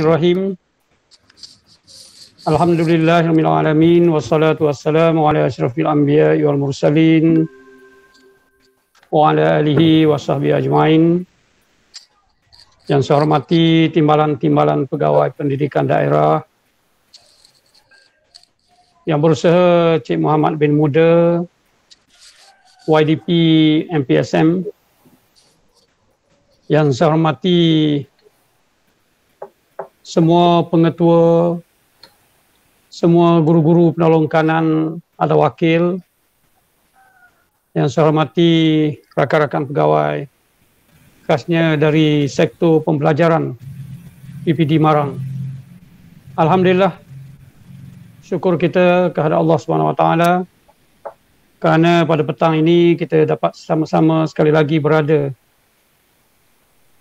Bismillahirrahmanirrahim. Alhamdulillahirabbil alamin wassalatu wassalamu ala asyrafil anbiya'i wal mursalin wa ala alihi washabbihi ajmain. Yang saya hormati timbalan-timbalan pegawai pendidikan daerah yang berusaha, Cik Muhammad bin Muda, YDP MPSM. Yang saya hormati semua pengetua, semua guru-guru penolong kanan atau wakil. Yang saya hormati rakan-rakan pegawai, khasnya dari sektor pembelajaran PPD Marang. Alhamdulillah, syukur kita kepada Allah SWT kerana pada petang ini kita dapat sama-sama sekali lagi berada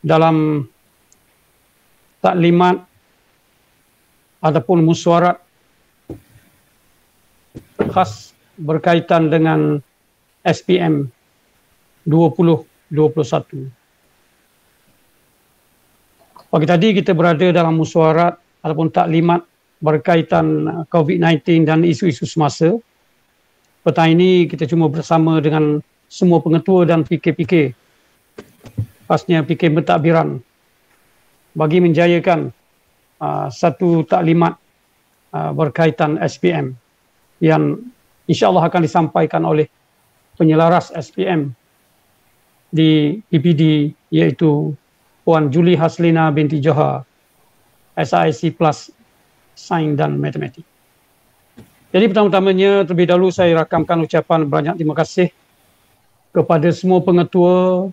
dalam taklimat ataupun musyawarat khas berkaitan dengan SPM 2021. Pagi tadi kita berada dalam musyawarat ataupun taklimat berkaitan COVID-19 dan isu-isu semasa. Petang ini kita cuma bersama dengan semua pengetua dan PK-PK, khasnya PK mentadbiran, bagi menjayakan satu taklimat berkaitan SPM yang insya-Allah akan disampaikan oleh penyelaras SPM di PPD, iaitu Puan Julie Haslina binti Johar, SIC Plus Sains dan Matematik. Jadi pertama-tamanya terlebih dahulu saya rakamkan ucapan banyak terima kasih kepada semua pengetua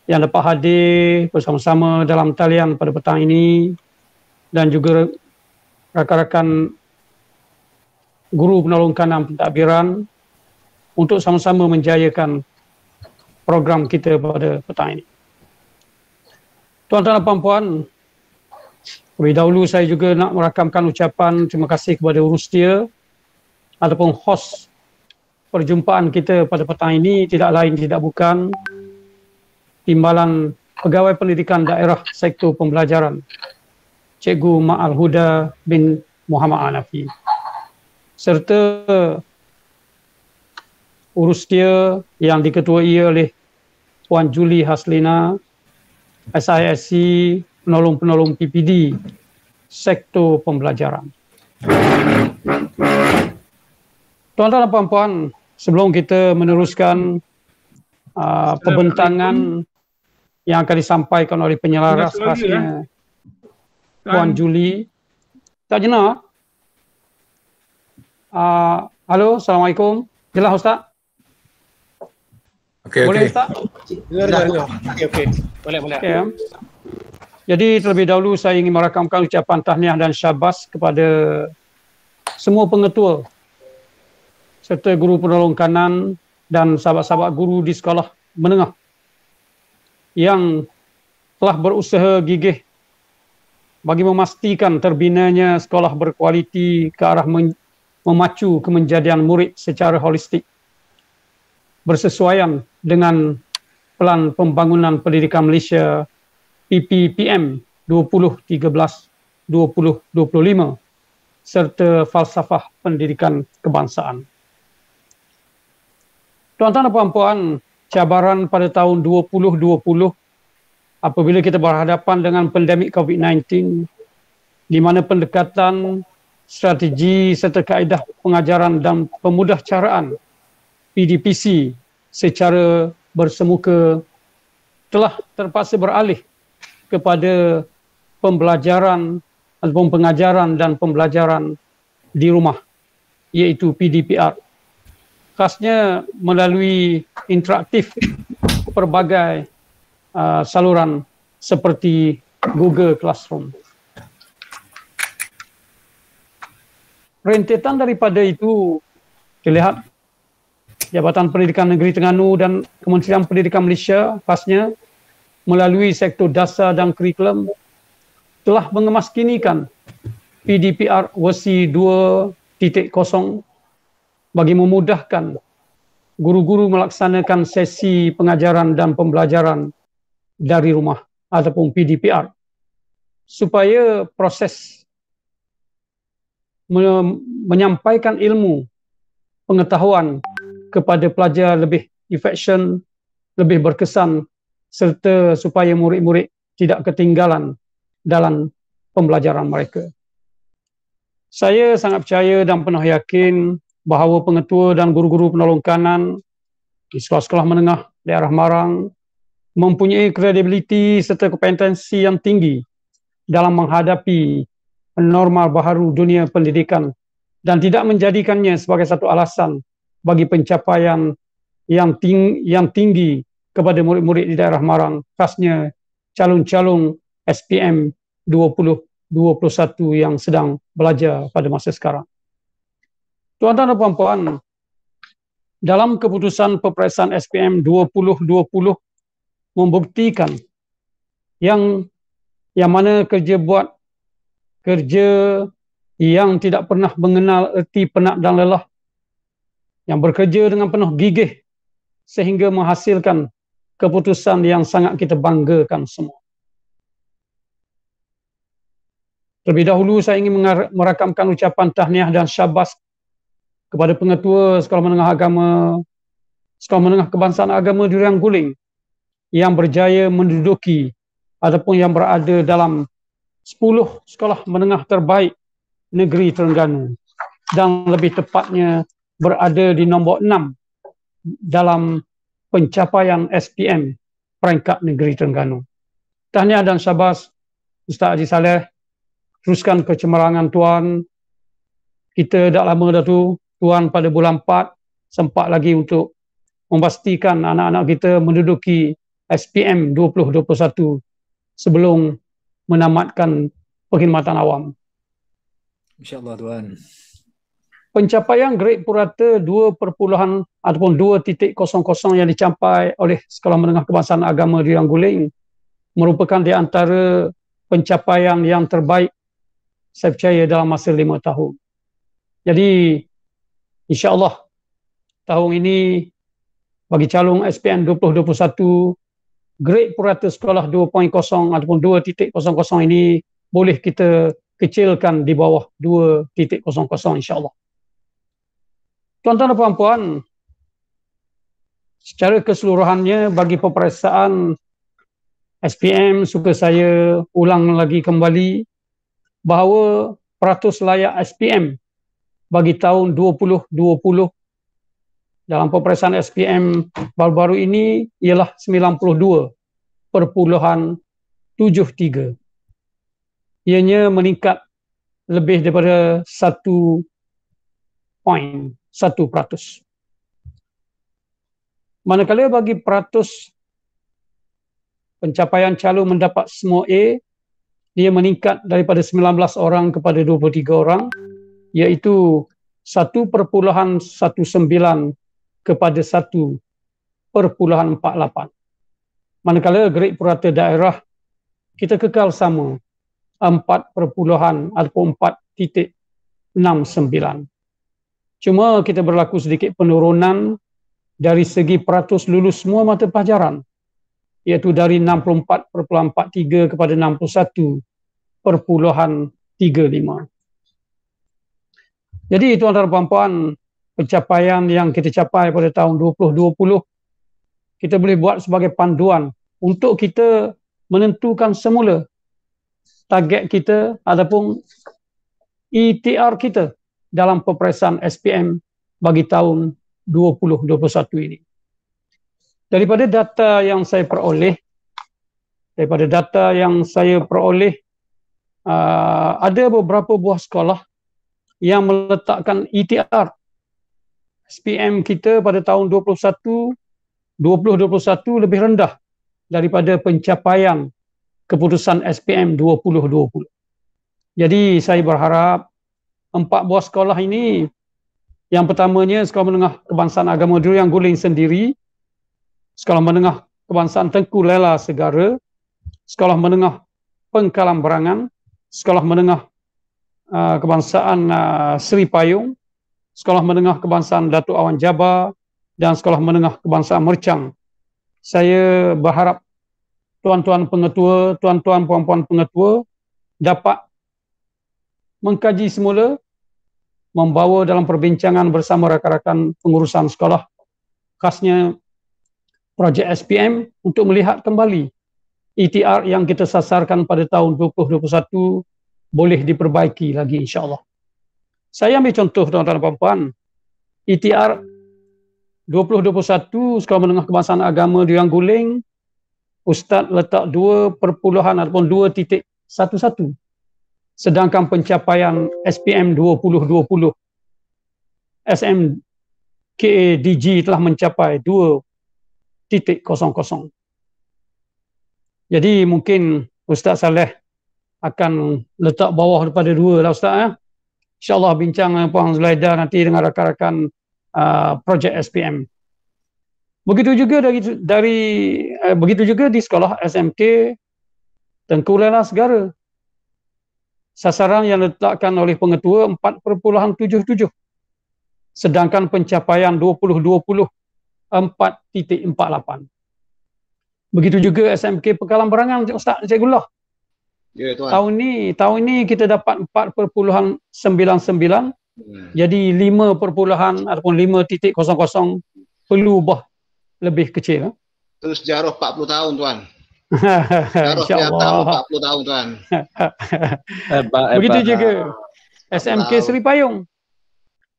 yang dapat hadir bersama-sama dalam talian pada petang ini, dan juga rakan-rakan guru penolong kanan pentadbiran untuk sama-sama menjayakan program kita pada petang ini. Tuan-tuan dan puan-puan, lebih dahulu saya juga nak merakamkan ucapan terima kasih kepada urustia ataupun hos perjumpaan kita pada petang ini, tidak lain tidak bukan timbalan pegawai pendidikan daerah sektor pembelajaran, Cikgu Ma'al Huda bin Muhammad Hanafi, serta urustia yang diketuai oleh Puan Julie Haslina, SISC penolong-penolong PPD sektor pembelajaran. Tuan-tuan dan puan-puan, sebelum kita meneruskan pembentangan yang akan disampaikan oleh penyelaras khasnya Puan Julie. Tak jenak? Halo, Assalamualaikum. Jelas Ustaz? Boleh Ustaz? Okey. Boleh. Okay. Jadi terlebih dahulu saya ingin merakamkan ucapan tahniah dan syabas kepada semua pengetua serta guru penolong kanan dan sahabat-sahabat guru di sekolah menengah yang telah berusaha gigih bagi memastikan terbinanya sekolah berkualiti ke arah memacu kemenjadian murid secara holistik, bersesuaian dengan Pelan Pembangunan Pendidikan Malaysia PPPM 2013-2025 serta falsafah pendidikan kebangsaan. Tuan-tuan dan puan-puan, cabaran pada tahun 2020 apabila kita berhadapan dengan pandemik COVID-19, di mana pendekatan, strategi serta kaedah pengajaran dan pemudahcaraan PDPC secara bersemuka telah terpaksa beralih kepada pembelajaran ataupun pengajaran dan pembelajaran di rumah, iaitu PDPR. Khasnya melalui interaktif pelbagai saluran seperti Google Classroom. Rentetan daripada itu dilihat Jabatan Pendidikan Negeri Terengganu dan Kementerian Pendidikan Malaysia khasnya melalui sektor dasar dan kurikulum telah mengemaskinikan PDPR versi 2.0 bagi memudahkan guru-guru melaksanakan sesi pengajaran dan pembelajaran dari rumah ataupun PDPR supaya proses menyampaikan ilmu pengetahuan kepada pelajar lebih efisien, lebih berkesan, serta supaya murid-murid tidak ketinggalan dalam pembelajaran mereka. Saya sangat percaya dan penuh yakin bahawa pengetua dan guru-guru penolong kanan di sekolah-sekolah menengah daerah Marang mempunyai kredibiliti serta kompetensi yang tinggi dalam menghadapi norma baharu dunia pendidikan dan tidak menjadikannya sebagai satu alasan bagi pencapaian yang tinggi kepada murid-murid di daerah Marang, khasnya calon-calon SPM 2021 yang sedang belajar pada masa sekarang. Tuan-tuan dan puan-puan, dalam keputusan peperiksaan SPM 2020 membuktikan yang mana kerja yang tidak pernah mengenal erti penat dan lelah, yang bekerja dengan penuh gigih sehingga menghasilkan keputusan yang sangat kita banggakan semua. Terlebih dahulu saya ingin merakamkan ucapan tahniah dan syabas kepada pengetua Sekolah Menengah Kebangsaan Agama Durian Guling yang berjaya menduduki ataupun yang berada dalam 10 sekolah menengah terbaik negeri Terengganu dan lebih tepatnya berada di nombor 6 dalam pencapaian SPM peringkat negeri Terengganu. Tahniah dan syabas Ustaz Haji Saleh, teruskan kecemerlangan Tuan. Kita dah lama dah tu, Tuan pada bulan 4 sempat lagi untuk memastikan anak-anak kita menduduki SPM 2021 sebelum menamatkan perkhidmatan awam. InsyaAllah Tuan. Pencapaian grade purata 2 ataupun 2.00 yang dicapai oleh Sekolah Menengah Kebangsaan Agama Durian Guling merupakan di antara pencapaian yang terbaik saya percaya dalam masa 5 tahun. Jadi insya-Allah tahun ini bagi calon SPM 2021 grade purata sekolah 2.0 ataupun 2.00 ini boleh kita kecilkan di bawah 2.00 insya-Allah. Tuan-tuan dan puan-puan, secara keseluruhannya bagi peperiksaan SPM suka saya ulang lagi kembali bahawa peratus layak SPM bagi tahun 2020 dalam peperiksaan SPM baru-baru ini ialah 92.73. Ianya meningkat lebih daripada 1.1%. Manakala bagi peratus pencapaian calon mendapat semua A, dia meningkat daripada 19 orang kepada 23 orang, iaitu 1.19 kepada 1.48. Manakala grade purata daerah kita kekal sama 4 ataupun 4.69. Cuma kita berlaku sedikit penurunan dari segi peratus lulus semua mata pelajaran, iaitu dari 64.43 kepada 61.35. Jadi tuan-tuan dan puan-puan, pencapaian yang kita capai pada tahun 2020 kita boleh buat sebagai panduan untuk kita menentukan semula target kita ataupun ETR kita dalam peperiksaan SPM bagi tahun 2021 ini. Daripada data yang saya peroleh, ada beberapa buah sekolah yang meletakkan ETR SPM kita pada tahun 2021 lebih rendah daripada pencapaian keputusan SPM 2020. Jadi saya berharap 4 buah sekolah ini, yang pertamanya Sekolah Menengah Kebangsaan Agama Durian Guling sendiri, Sekolah Menengah Kebangsaan Tengku Lela Segara, Sekolah Menengah Pengkalan Berangan, Sekolah Menengah Kebangsaan Seri Payung, Sekolah Menengah Kebangsaan Datuk Awan Jabar dan Sekolah Menengah Kebangsaan Mercang. Saya berharap tuan-tuan pengetua, tuan-tuan puan-puan pengetua dapat mengkaji semula, membawa dalam perbincangan bersama rakan-rakan pengurusan sekolah, khasnya projek SPM, untuk melihat kembali ETR yang kita sasarkan pada tahun 2021 boleh diperbaiki lagi, insya-Allah. Saya ambil contoh tuan-tuan dan puan-puan, ETR 2021 Sekolah Menengah Kebangsaan Agama Duyang Guling, Ustaz letak 2 perpuluhan ataupun 2.11. Sedangkan pencapaian SPM 2020 SMKADG telah mencapai 2.00. Jadi mungkin Ustaz Saleh akan letak bawah daripada 2 lah Ustaz ya. InsyaAllah bincang dengan Puan Zulaida nanti dengan rakan-rakan projek SPM. Begitu juga di sekolah SMK Tengku Lela Segara. Sasaran yang diletakkan oleh pengetua 4.77. Sedangkan pencapaian 2020 4.48. Begitu juga SMK Pekalan Berangan Ustaz Cikgulah. Ya, tuan. Tahun ini kita dapat 4.99. Jadi 5 ataupun 5.00 perlu ubah lebih kecil. Itu sejarah 40 tahun, tuan. InsyaAllah. 40 tahun, tuan. Begitu juga SMK Seri Payung.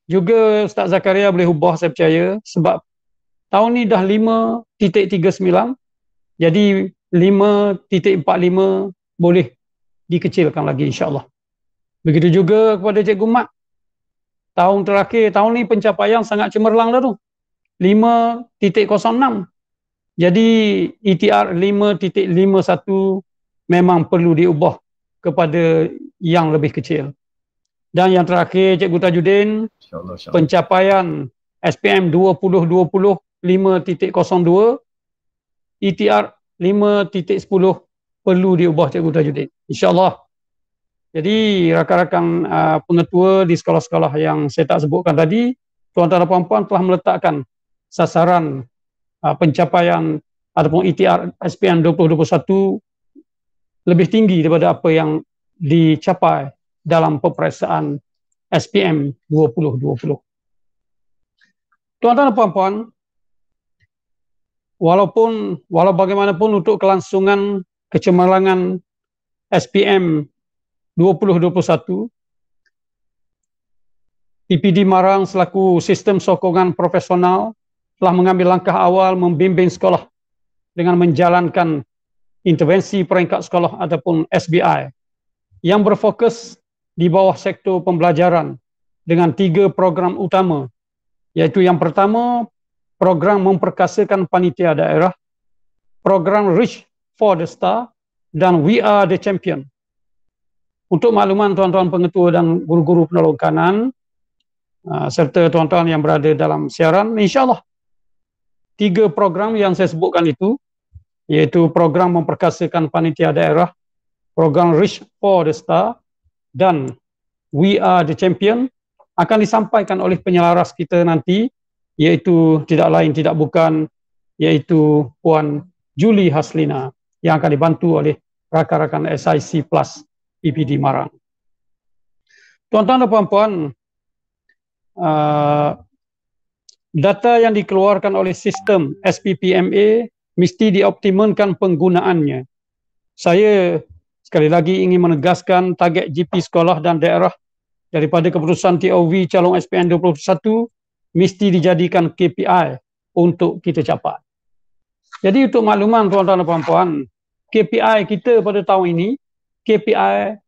Juga Ustaz Zakaria boleh ubah, saya percaya, sebab tahun ni dah 5.39. Jadi 5.45 boleh dikecilkan lagi, insyaAllah. Begitu juga kepada Cikgu Mat. Tahun terakhir, tahun ni pencapaian sangat cemerlang dah tu. 5.06. Jadi ETR 5.51 memang perlu diubah kepada yang lebih kecil. Dan yang terakhir Cikgu Tajudin, pencapaian SPM 2020 5.02, ETR 5.10 perlu diubah Cikgu Tajudin, insyaAllah. Jadi rakan-rakan pengetua di sekolah-sekolah yang saya tak sebutkan tadi, tuan-tuan dan puan-puan telah meletakkan sasaran pencapaian ataupun ETR SPM 2021 lebih tinggi daripada apa yang dicapai dalam peperiksaan SPM 2020. Tuan-tuan dan puan-puan, walau bagaimanapun untuk kelangsungan kecemerlangan SPM 2021, PPD Marang selaku sistem sokongan profesional telah mengambil langkah awal membimbing sekolah dengan menjalankan intervensi peringkat sekolah ataupun SBI yang berfokus di bawah sektor pembelajaran dengan 3 program utama, iaitu yang pertama, program memperkasakan panitia daerah, program Reach for the Star, dan We Are the Champion. Untuk makluman tuan-tuan pengetua dan guru-guru penolong kanan, serta tuan-tuan yang berada dalam siaran, insyaAllah 3 program yang saya sebutkan itu, iaitu program memperkasakan panitia daerah, program Reach for the Star, dan We Are the Champion, akan disampaikan oleh penyelaras kita nanti, iaitu tidak lain tidak bukan, iaitu Puan Julie Haslina, yang akan dibantu oleh rakan-rakan SIC Plus PPD Marang. Tuan-tuan dan puan-puan, data yang dikeluarkan oleh sistem SPPMA mesti dioptimalkan penggunaannya. Saya sekali lagi ingin menegaskan target GP sekolah dan daerah daripada keputusan TOV calon SPM 2021 mesti dijadikan KPI untuk kita capai. Jadi untuk makluman tuan-tuan dan puan-puan, KPI kita pada tahun ini, KPI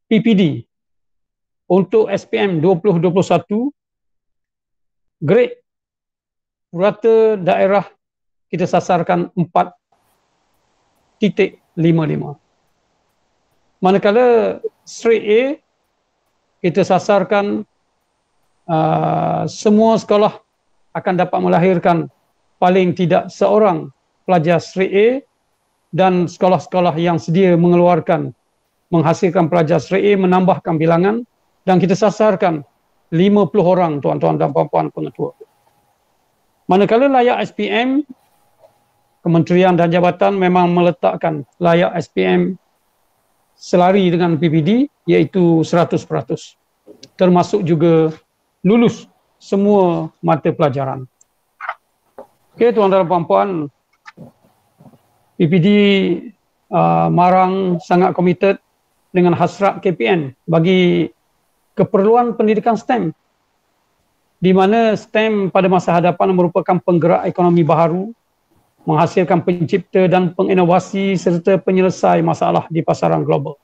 PPD untuk SPM 2021, grade purata daerah kita sasarkan 4.55. Manakala straight A kita sasarkan semua sekolah akan dapat melahirkan paling tidak seorang pelajar straight A, dan sekolah-sekolah yang sedia menghasilkan pelajar straight A menambahkan bilangan, dan kita sasarkan 50 orang tuan-tuan dan puan-puan pengetua. Manakala layak SPM, Kementerian dan Jabatan memang meletakkan layak SPM selari dengan PPD, iaitu 100%. Termasuk juga lulus semua mata pelajaran. Okey, tuan-tuan dan puan-puan, PPD Marang sangat komited dengan hasrat KPN bagi keperluan pendidikan STEM, di mana STEM pada masa hadapan merupakan penggerak ekonomi baharu, menghasilkan pencipta dan penginovasi serta penyelesai masalah di pasaran global.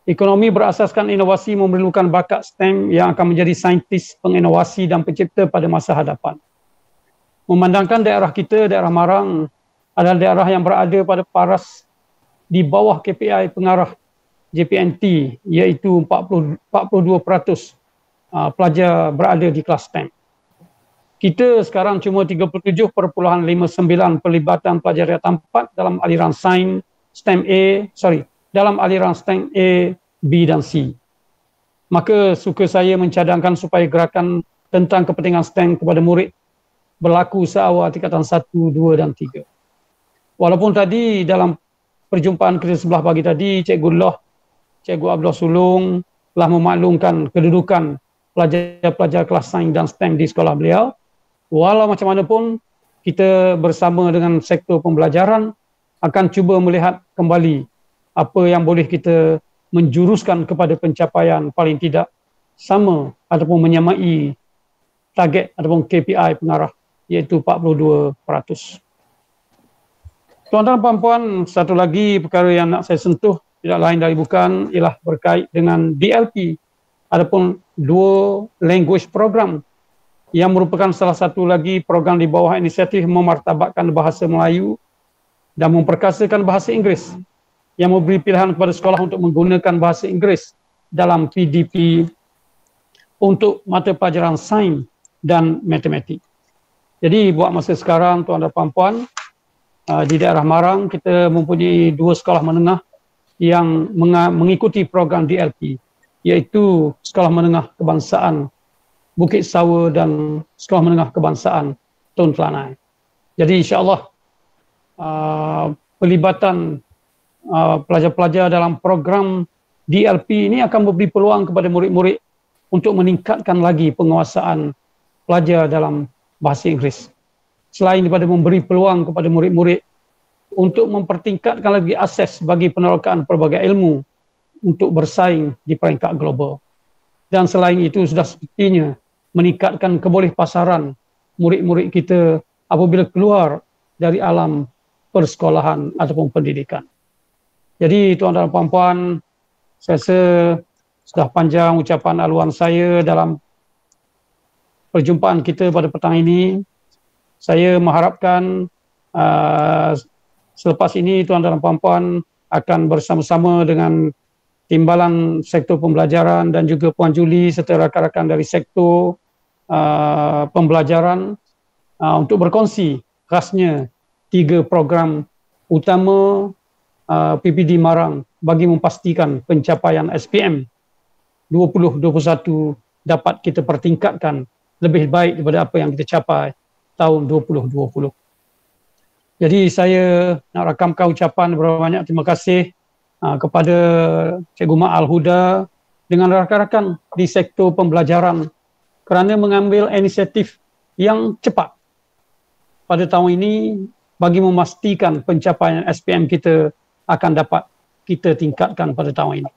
Ekonomi berasaskan inovasi memerlukan bakat STEM yang akan menjadi saintis, penginovasi dan pencipta pada masa hadapan. Memandangkan daerah kita, daerah Marang, adalah daerah yang berada pada paras di bawah KPI pengarah JPNT, iaitu 42% pelajar berada di kelas STEM. Kita sekarang cuma 37.59 pelibatan pelajar darjah 4 dalam aliran sains dalam aliran STEM A, B dan C. Maka suka saya mencadangkan supaya gerakan tentang kepentingan STEM kepada murid berlaku seawal tingkatan 1, 2 dan 3. Walaupun tadi dalam perjumpaan kita sebelah pagi tadi, Cikgu Abdullah Sulung telah memaklumkan kedudukan pelajar-pelajar kelas sains dan STEM di sekolah beliau. Walau macam mana pun, kita bersama dengan sektor pembelajaran akan cuba melihat kembali apa yang boleh kita menjuruskan kepada pencapaian paling tidak sama ataupun menyamai target ataupun KPI pengarah, iaitu 42%. Tuan-tuan dan puan-puan, satu lagi perkara yang nak saya sentuh tidak lain dari bukan ialah berkait dengan DLP ataupun Dual Language Program, yang merupakan salah satu lagi program di bawah inisiatif memartabatkan bahasa Melayu dan memperkasakan bahasa Inggeris, yang memberi pilihan kepada sekolah untuk menggunakan bahasa Inggeris dalam PDP untuk mata pelajaran sains dan matematik. Jadi buat masa sekarang, tuan dan puan-puan, di daerah Marang kita mempunyai 2 sekolah menengah yang mengikuti program DLP, iaitu Sekolah Menengah Kebangsaan Bukit Sawa dan Sekolah Menengah Kebangsaan Tun Telanai. Jadi insya-Allah pelibatan pelajar-pelajar dalam program DLP ini akan memberi peluang kepada murid-murid untuk meningkatkan lagi penguasaan pelajar dalam bahasa Inggeris. Selain daripada memberi peluang kepada murid-murid untuk mempertingkatkan lagi akses bagi penerokaan pelbagai ilmu untuk bersaing di peringkat global. Dan selain itu sudah sepatutnya meningkatkan kebolehpasaran murid-murid kita apabila keluar dari alam persekolahan ataupun pendidikan. Jadi tuan-tuan dan puan-puan, saya rasa sudah panjang ucapan aluan saya dalam perjumpaan kita pada petang ini. Saya mengharapkan selepas ini tuan-tuan dan puan-puan akan bersama-sama dengan timbalan sektor pembelajaran dan juga Puan Juli serta rakan-rakan dari sektor pembelajaran untuk berkongsi khasnya 3 program utama PPD Marang bagi memastikan pencapaian SPM 2021 dapat kita pertingkatkan lebih baik daripada apa yang kita capai tahun 2020. Jadi saya nak rakamkan ucapan berapa banyak terima kasih kepada Cikgu Ma'al Huda dengan rakan-rakan di sektor pembelajaran kerana mengambil inisiatif yang cepat pada tahun ini bagi memastikan pencapaian SPM kita akan dapat kita tingkatkan pada tahun ini.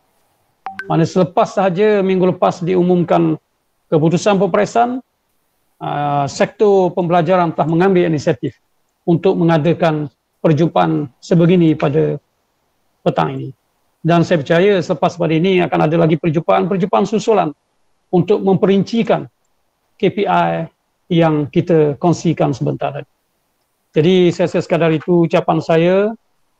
Mana selepas sahaja minggu lepas diumumkan keputusan peperiksaan, sektor pembelajaran telah mengambil inisiatif untuk mengadakan perjumpaan sebegini pada petang ini. Dan saya percaya selepas pada ini akan ada lagi perjumpaan susulan untuk memperincikan KPI yang kita kongsikan sebentar tadi. Jadi saya sekadar itu ucapan saya.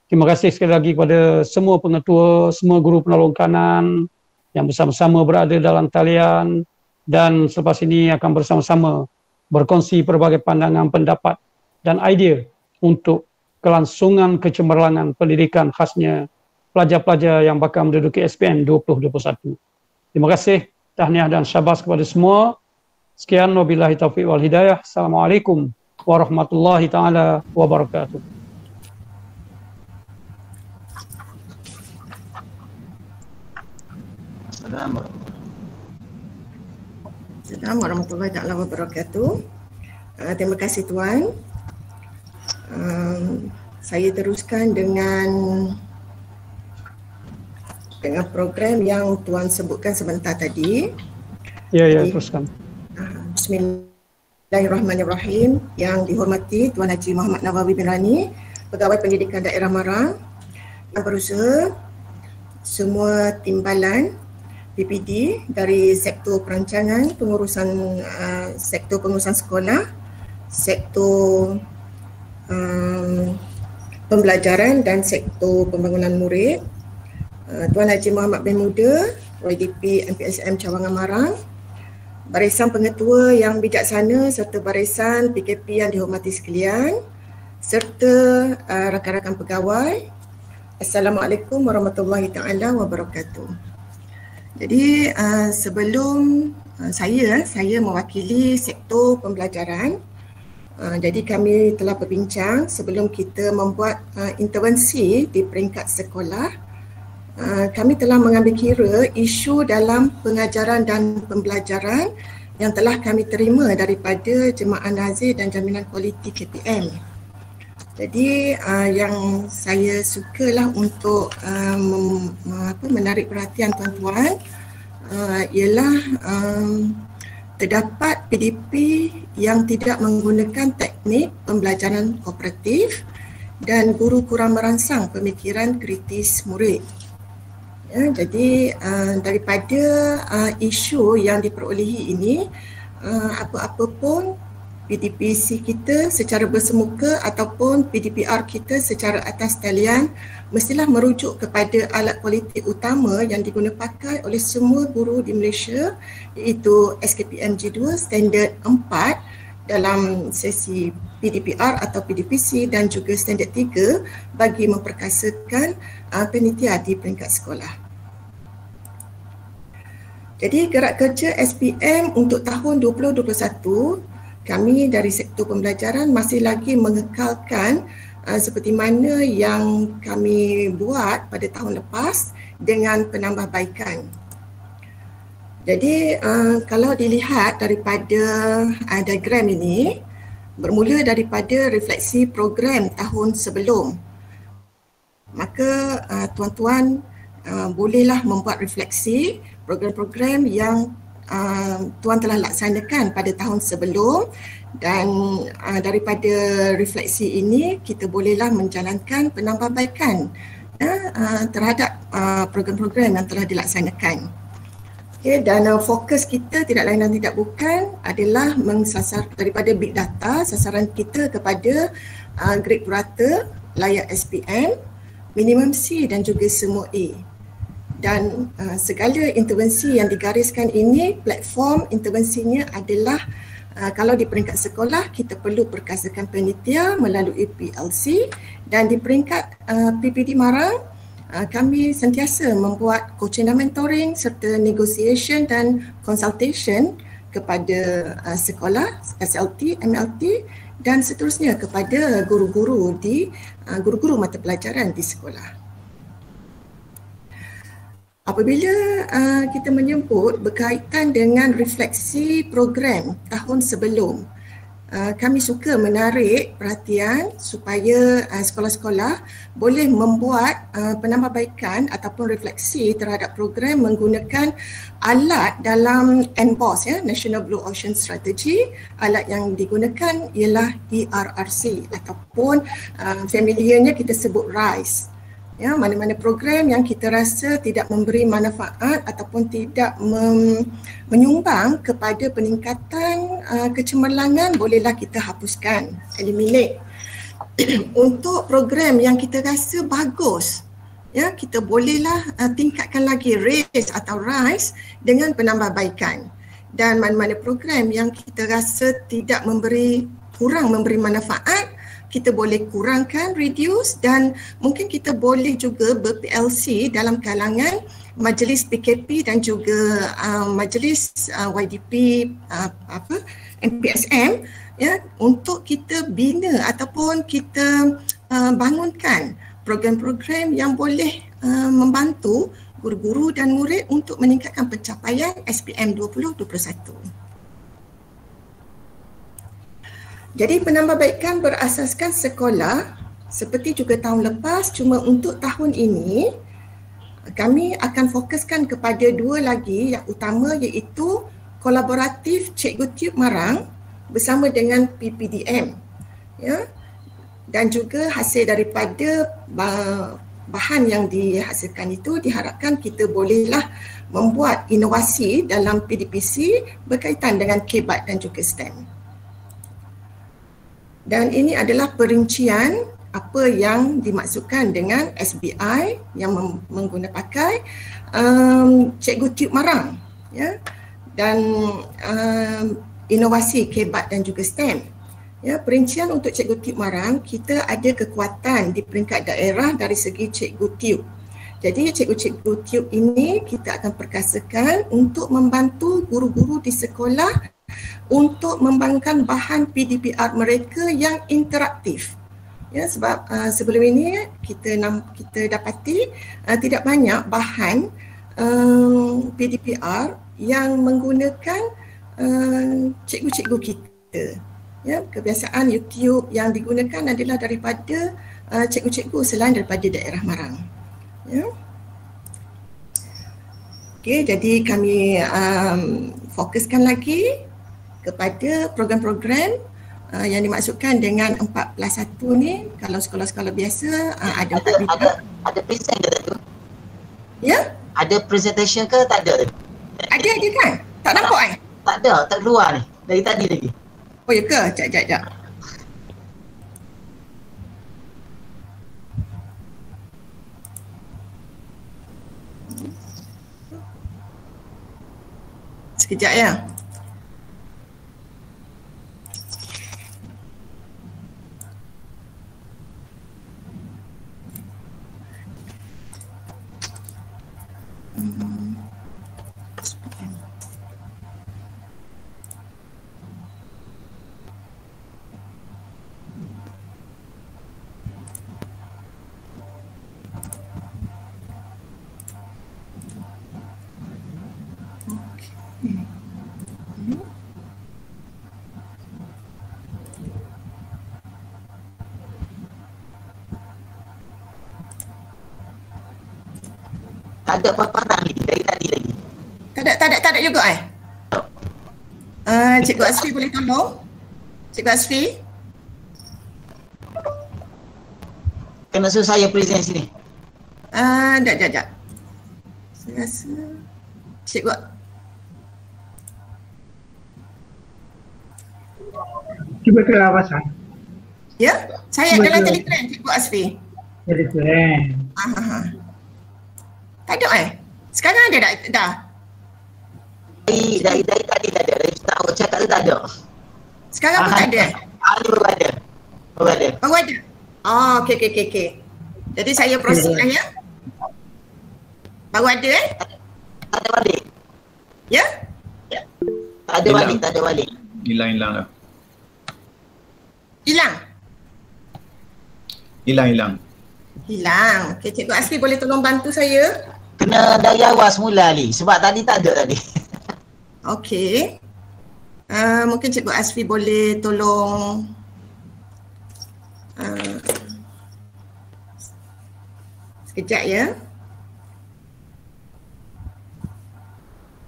Terima kasih sekali lagi kepada semua pengetua, semua guru penolong kanan yang bersama-sama berada dalam talian dan selepas ini akan bersama-sama berkongsi pelbagai pandangan, pendapat dan idea untuk kelangsungan kecemerlangan pendidikan khasnya pelajar-pelajar yang bakal menduduki SPM 2021. Terima kasih, tahniah dan syabas kepada semua. Sekian, wabillahi taufiq wal hidayah. Assalamualaikum warahmatullahi taala wabarakatuh. Assalamualaikum warahmatullahi wabarakatuh. Terima kasih Tuan. Saya teruskan dengan program yang Tuan sebutkan sebentar tadi. Ya, teruskan. Bismillahirrahmanirrahim. Yang dihormati Tuan Haji Muhammad Nawawi bin Rani, Pegawai Pendidikan Daerah Marang, yang berusaha, semua timbalan PPD dari sektor perancangan, sektor pengurusan sekolah, sektor pembelajaran dan sektor pembangunan murid, Tuan Haji Muhammad bin Muda, YDP MPSM Cawangan Marang, barisan pengetua yang bijaksana serta barisan PKP yang dihormati sekalian, serta rakan-rakan pegawai. Assalamualaikum warahmatullahi taala wabarakatuh. Jadi sebelum saya mewakili sektor pembelajaran. Jadi kami telah berbincang sebelum kita membuat intervensi di peringkat sekolah. Kami telah mengambil kira isu dalam pengajaran dan pembelajaran yang telah kami terima daripada Jemaah Nazir dan Jaminan Kualiti KPM. Jadi yang saya sukalah untuk menarik perhatian tuan-tuan ialah terdapat PDP yang tidak menggunakan teknik pembelajaran kooperatif dan guru kurang merangsang pemikiran kritis murid. Ya, jadi daripada isu yang diperolehi ini, apa-apa pun PDPC kita secara bersemuka ataupun PDPR kita secara atas talian mestilah merujuk kepada alat kualiti utama yang diguna pakai oleh semua guru di Malaysia, iaitu SKPM G2 standard 4 dalam sesi PDPR atau PDPC dan juga standard 3 bagi memperkasakan penitia di peringkat sekolah. Jadi gerak kerja SPM untuk tahun 2021, kami dari sektor pembelajaran masih lagi mengekalkan seperti mana yang kami buat pada tahun lepas dengan penambahbaikan. Jadi kalau dilihat daripada diagram ini, bermula daripada refleksi program tahun sebelum, maka tuan-tuan bolehlah membuat refleksi program-program yang Tuan telah laksanakan pada tahun sebelum, dan daripada refleksi ini kita bolehlah menjalankan penambahbaikan terhadap program-program yang telah dilaksanakan. Okay, dan fokus kita tidak lain dan tidak bukan adalah mengsasar daripada big data, sasaran kita kepada grade purata, layak SPM, minimum C dan juga semua A. Dan segala intervensi yang digariskan ini, platform intervensinya adalah kalau di peringkat sekolah kita perlu perkasakan panitia melalui PLC, dan di peringkat PPD Marang kami sentiasa membuat coaching dan mentoring serta negotiation dan consultation kepada sekolah, SLT, MLT dan seterusnya kepada guru-guru mata pelajaran di sekolah. Apabila kita menyebut berkaitan dengan refleksi program tahun sebelum, kami suka menarik perhatian supaya sekolah-sekolah boleh membuat penambahbaikan ataupun refleksi terhadap program menggunakan alat dalam NBOS, ya, National Blue Ocean Strategy. Alat yang digunakan ialah ERRC ataupun familiarnya kita sebut RISE. Ya, mana-mana program yang kita rasa tidak memberi manfaat ataupun tidak menyumbang kepada peningkatan kecemerlangan, bolehlah kita hapuskan, eliminate. Untuk program yang kita rasa bagus, ya, kita bolehlah tingkatkan lagi, raise atau rise dengan penambahbaikan. Dan mana-mana program yang kita rasa kurang memberi manfaat, kita boleh kurangkan, reduce, dan mungkin kita boleh juga ber-PLC dalam kalangan majlis PKP dan juga majlis YDP MPSM, ya, untuk kita bina ataupun kita bangunkan program-program yang boleh membantu guru-guru dan murid untuk meningkatkan pencapaian SPM 2021. Jadi penambahbaikan berasaskan sekolah seperti juga tahun lepas, cuma untuk tahun ini kami akan fokuskan kepada dua lagi yang utama, iaitu kolaboratif Cikgu Tube Marang bersama dengan PPDM, ya, dan juga hasil daripada bahan yang dihasilkan itu diharapkan kita bolehlah membuat inovasi dalam PDPC berkaitan dengan KBAT dan juga STEM. Dan ini adalah perincian apa yang dimaksudkan dengan SBI yang menggunakan pakai Cikgu Tube Marang, ya, dan inovasi KBAT dan juga STEM. Ya, perincian untuk Cikgu Tube Marang, kita ada kekuatan di peringkat daerah dari segi Cikgu Tube. Jadi Cikgu-Cikgu Tube ini kita akan perkasakan untuk membantu guru-guru di sekolah untuk membangunkan bahan PDPR mereka yang interaktif. Ya, sebab sebelum ini kita dapati tidak banyak bahan PDPR yang menggunakan cikgu-cikgu kita. Ya, kebiasaan YouTube yang digunakan adalah daripada cikgu-cikgu selain daripada daerah Marang. Ya. Okey, jadi kami fokuskan lagi kepada program-program yang dimaksudkan dengan 4+1 ni. Kalau sekolah-sekolah biasa ada 4 bidang. Ada present ke tak tu? Ya? Ada presentation ke tak ada? Ada kan? Tak nampak kan? Tak ada, tak keluar ni. Dari tadi lagi. Oh ya ke? Sekejap. Sekejap ya. Tak ada paparan lagi dari tadi lagi. Tak ada juga Cikgu Asfi boleh tolong? Cikgu Asfi? Kena suruh saya present sini. Sekejap. Saya rasa Cikgu Cuba kelawasan. Ya, saya adalah Telegram Cikgu Asfi. Telegram. Tak ada Sekarang ada dah? Dari tadi tak ada. Dari tahu cakap tu tak ada. Sekarang pun tak ada? Ini baru ada. Baru ada? Oh, okey. Jadi saya proceed lah ya? Baru ada Tak ada balik. Ya? Tak ada balik. Hilang lah. Hilang. Okey, Cikgu Asfi boleh tolong bantu saya? Kena dari awal semula Ali. Sebab tadi tak ada tadi. Okey. Mungkin Cikgu Asfi boleh tolong sekejap ya.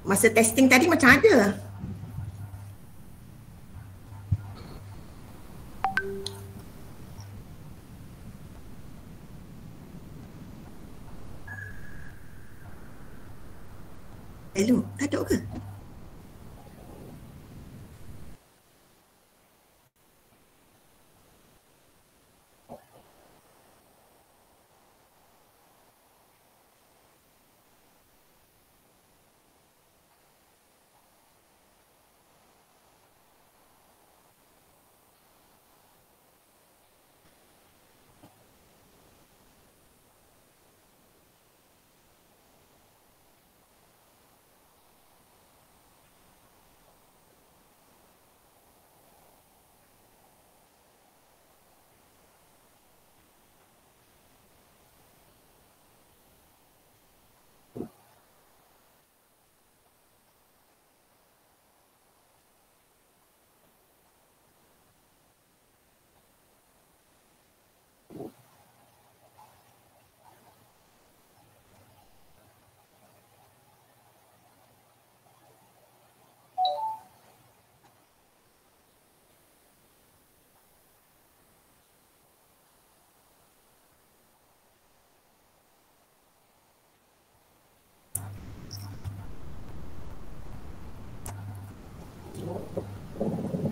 Masa testing tadi macam ada. Hello, tak ada ke?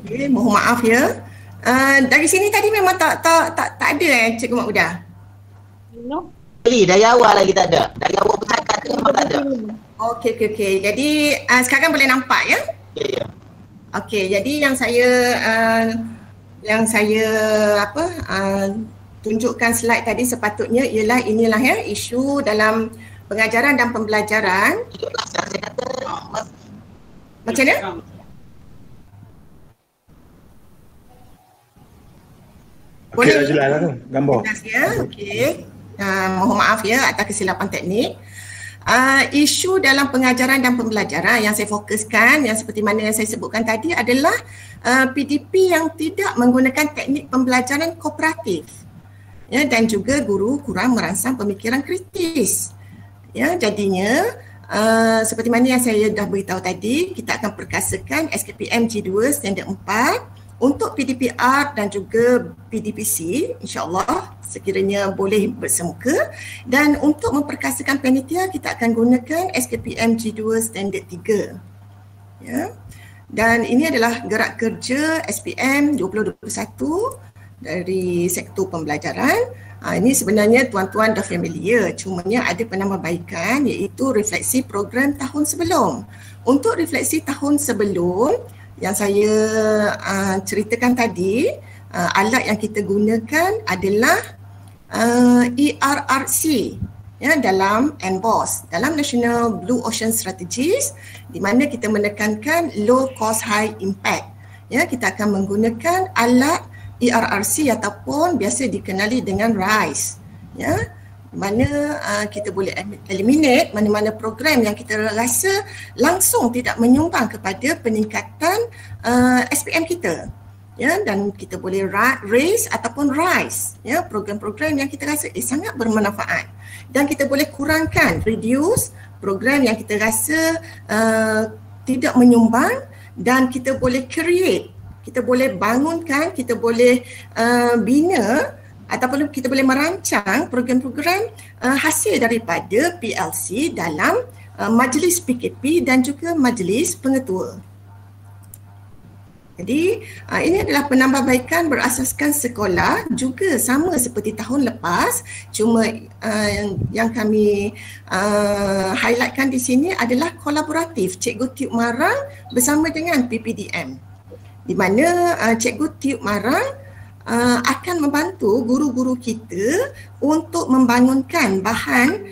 Okay, mohon maaf ya. Dari sini tadi memang tak ada Cikgu Mak Uda. Dari awal lagi tak ada. Dari awal bercakap tu memang tak ada. Okey. Jadi sekarang boleh nampak ya? Ya. Okey, jadi yang saya tunjukkan slide tadi sepatutnya ialah inilah ya isu dalam pengajaran dan pembelajaran. Macam mana? Okey, dah jelas lah tu gambar. Jelas ya. Okey. Mohon maaf ya atas kesilapan teknik. Isu dalam pengajaran dan pembelajaran yang saya fokuskan, yang seperti mana yang saya sebutkan tadi adalah PDP yang tidak menggunakan teknik pembelajaran kooperatif, ya, dan juga guru kurang merangsang pemikiran kritis. Ya, jadinya seperti mana yang saya dah beritahu tadi, kita akan perkasakan SKPM G2 Standard 4 untuk PDPR dan juga PDPC, insyaAllah sekiranya boleh bersemuka. Dan untuk memperkasakan panitia, kita akan gunakan SKPM G2 Standard 3. Ya. Dan ini adalah gerak kerja SPM 2021 dari sektor pembelajaran. Ini sebenarnya tuan-tuan dah familiar, cumanya ada penambahbaikan iaitu refleksi program tahun sebelum. Untuk refleksi tahun sebelum, yang saya ceritakan tadi, alat yang kita gunakan adalah ERRC, ya, dalam NBOS, dalam National Blue Ocean Strategies, di mana kita menekankan low cost high impact. Ya, kita akan menggunakan alat ERRC ataupun biasa dikenali dengan RISE, ya, mana kita boleh eliminate mana-mana program yang kita rasa langsung tidak menyumbang kepada peningkatan SPM kita, ya, dan kita boleh raise ataupun rise, ya, program-program yang kita rasa sangat bermanfaat, dan kita boleh kurangkan, reduce program yang kita rasa tidak menyumbang, dan kita boleh create, kita boleh bangunkan, kita boleh bina ataupun kita boleh merancang program-program hasil daripada PLC dalam majlis PKP dan juga majlis pengetua. Jadi ini adalah penambahbaikan berasaskan sekolah, juga sama seperti tahun lepas, cuma yang kami highlightkan di sini adalah kolaboratif Cikgu Tiup Marang bersama dengan PPDM, di mana Cikgu Tiup Marang akan membantu guru-guru kita untuk membangunkan bahan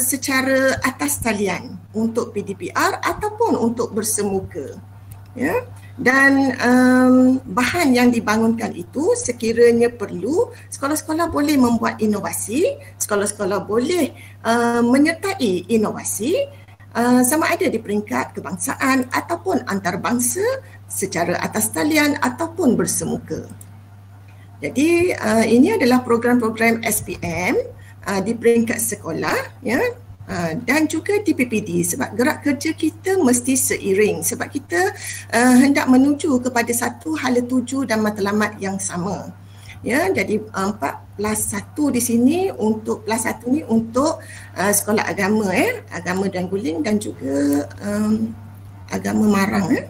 secara atas talian untuk PDPR ataupun untuk bersemuka, ya. Dan bahan yang dibangunkan itu sekiranya perlu, sekolah-sekolah boleh membuat inovasi, sekolah-sekolah boleh menyertai inovasi sama ada di peringkat kebangsaan ataupun antarabangsa secara atas talian ataupun bersemuka. Jadi ini adalah program-program SPM di peringkat sekolah, ya, dan juga di PPD, sebab gerak kerja kita mesti seiring, sebab kita hendak menuju kepada satu hala tuju dan matlamat yang sama. Ya, jadi 4+1 di sini untuk +1 ni untuk sekolah agama, agama dan guling dan juga agama marang.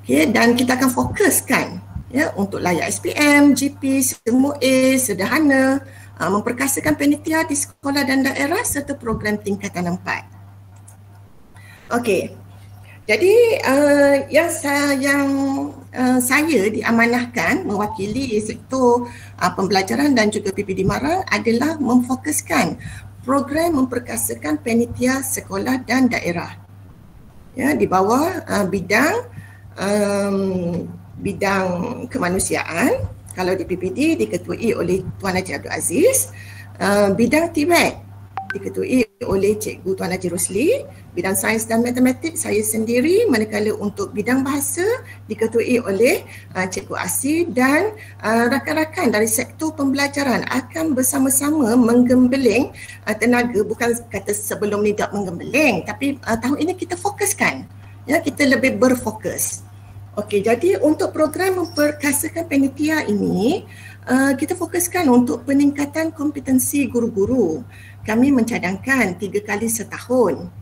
Okay, dan kita akan fokuskan, ya, untuk layak SPM, GP, semua A, sederhana, memperkasakan panitia di sekolah dan daerah serta program tingkatan 4. Okey. Jadi yang saya diamanahkan mewakili sektor pembelajaran dan juga PPD Marang adalah memfokuskan program memperkasakan panitia sekolah dan daerah. Ya, di bawah bidang kemanusiaan, kalau di PPD diketuai oleh Tuan Haji Abdul Aziz, bidang TVET diketuai oleh Cikgu Tuan Haji Rosli, bidang sains dan matematik saya sendiri, manakala untuk bidang bahasa diketuai oleh Cikgu Asi, dan rakan-rakan dari sektor pembelajaran akan bersama-sama menggembeling tenaga, bukan kata sebelum ni tak menggembeling, tapi tahun ini kita fokuskan, ya, kita lebih berfokus. Okey, jadi untuk program memperkasakan panitia ini, kita fokuskan untuk peningkatan kompetensi guru-guru. Kami mencadangkan 3 kali setahun,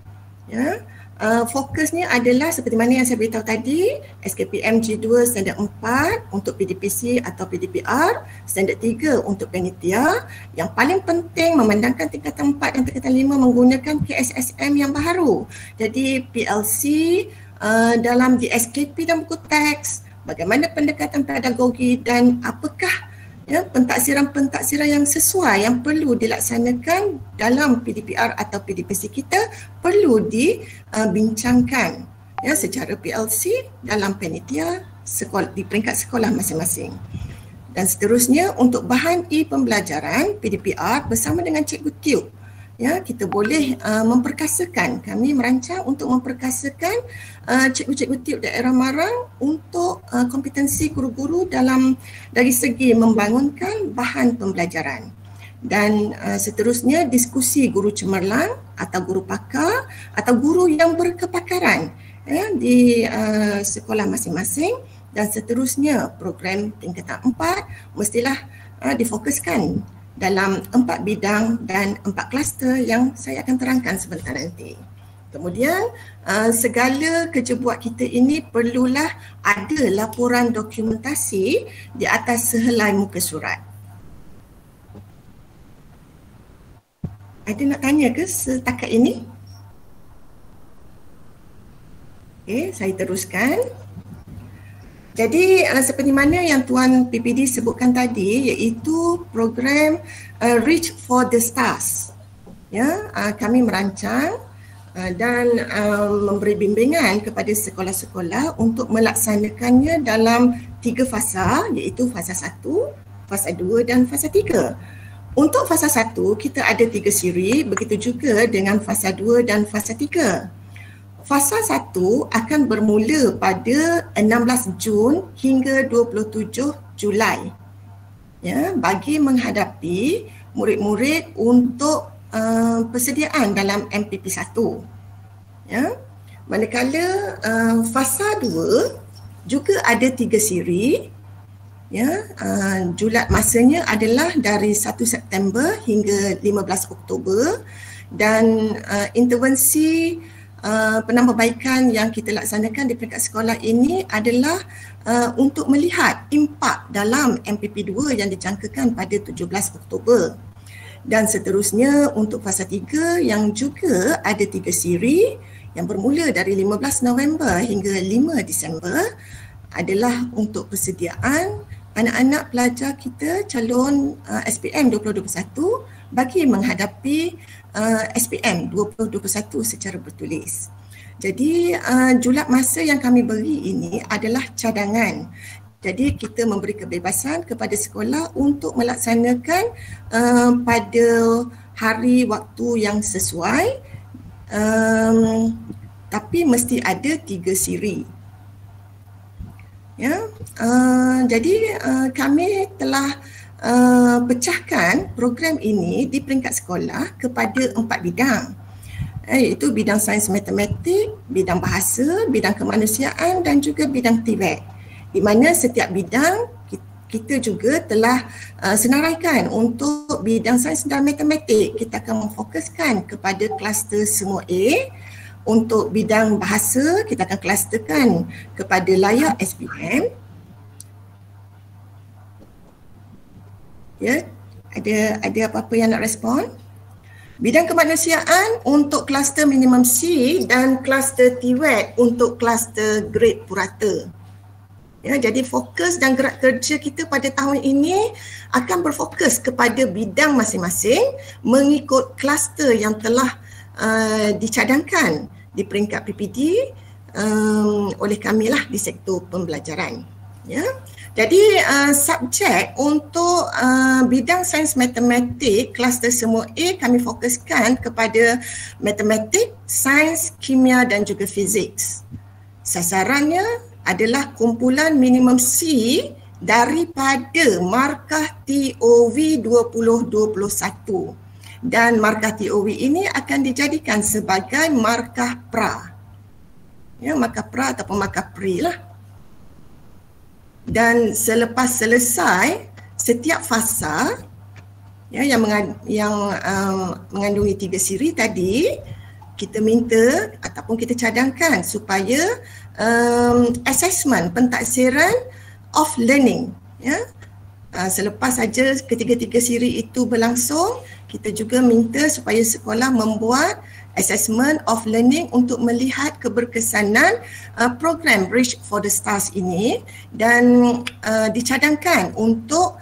ya, fokusnya adalah seperti mana yang saya beritahu tadi, SKPM G2 standard 4 untuk PDPC atau PDPR, standard 3 untuk panitia. Yang paling penting memandangkan tingkatan 4 dan tingkatan 5 menggunakan KSSM yang baru. Jadi PLC dalam DSKP dan buku teks, bagaimana pendekatan pedagogi dan apakah pentaksiran-pentaksiran yang sesuai yang perlu dilaksanakan dalam PDPR atau PDPC kita perlu dibincangkan secara PLC dalam panitia sekolah, di peringkat sekolah masing-masing. Dan seterusnya untuk bahan e-pembelajaran PDPR bersama dengan Cikgu Tube, kita boleh memperkasakan, kami merancang untuk memperkasakan cikgu-cikgu Tube daerah Marang untuk kompetensi guru-guru dari segi membangunkan bahan pembelajaran. Dan seterusnya diskusi guru cemerlang atau guru pakar atau guru yang berkepakaran di sekolah masing-masing. Dan seterusnya program tingkatan 4 mestilah difokuskan dalam 4 bidang dan 4 kluster yang saya akan terangkan sebentar nanti. Kemudian segala kerja buat kita ini perlulah ada laporan dokumentasi di atas sehelai muka surat. Ada nak tanya ke setakat ini? Okey, saya teruskan. Jadi seperti mana yang Tuan PPD sebutkan tadi, iaitu program Reach for the Stars. Kami merancang dan memberi bimbingan kepada sekolah-sekolah untuk melaksanakannya dalam 3 fasa, iaitu fasa 1, fasa 2 dan fasa 3. Untuk fasa 1 kita ada 3 siri, begitu juga dengan fasa 2 dan fasa 3. Fasa 1 akan bermula pada 16 Jun hingga 27 Julai. Bagi menghadapi murid-murid untuk persediaan dalam MPP1. Manakala fasa 2 juga ada 3 siri. Julat masanya adalah dari 1 September hingga 15 Oktober dan intervensi penambahbaikan yang kita laksanakan di peringkat sekolah ini adalah untuk melihat impak dalam MPP2 yang dijangkakan pada 17 Oktober. Dan seterusnya untuk fasa 3 yang juga ada 3 siri yang bermula dari 15 November hingga 5 Disember adalah untuk persediaan anak-anak pelajar kita calon SPM 2021 bagi menghadapi SPM 2021 secara bertulis. Jadi julat masa yang kami beri ini adalah cadangan. Jadi kita memberi kebebasan kepada sekolah untuk melaksanakan pada hari waktu yang sesuai, tapi mesti ada 3 siri. Jadi kami telah pecahkan program ini di peringkat sekolah kepada 4 bidang, iaitu bidang sains matematik, bidang bahasa, bidang kemanusiaan dan juga bidang TVET, di mana setiap bidang kita juga telah senaraikan. Untuk bidang sains dan matematik kita akan memfokuskan kepada kluster semua A. Untuk bidang bahasa kita akan klusterkan kepada layak SPM. Ada apa-apa yang nak respon? Bidang kemanusiaan untuk kluster minimum C dan kluster TVET untuk kluster grade purata. Jadi fokus dan gerak kerja kita pada tahun ini akan berfokus kepada bidang masing-masing mengikut kluster yang telah dicadangkan di peringkat PPD oleh kami lah di sektor pembelajaran. Jadi subjek untuk bidang sains matematik kluster semua A kami fokuskan kepada matematik, sains, kimia dan juga fizik. Sasarannya adalah kumpulan minimum C daripada markah TOV 2021 dan markah TOV ini akan dijadikan sebagai markah pra. Markah pra ataupun markah pri lah. Dan selepas selesai setiap fasa yang mengandungi 3 siri tadi, kita minta ataupun kita cadangkan supaya assessment pentaksiran of learning, ya. Selepas saja ketiga-tiga siri itu berlangsung, kita juga minta supaya sekolah membuat assessment of learning untuk melihat keberkesanan program Bridge for the Stars ini dan dicadangkan untuk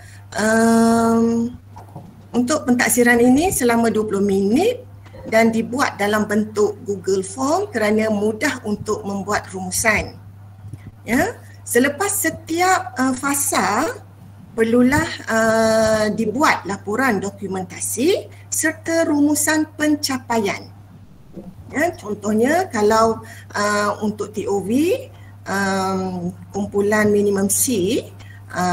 pentaksiran ini selama 20 minit dan dibuat dalam bentuk Google Form kerana mudah untuk membuat rumusan. Ya, selepas setiap fasa perlulah dibuat laporan dokumentasi serta rumusan pencapaian. Ya, contohnya kalau untuk TOV kumpulan minimum C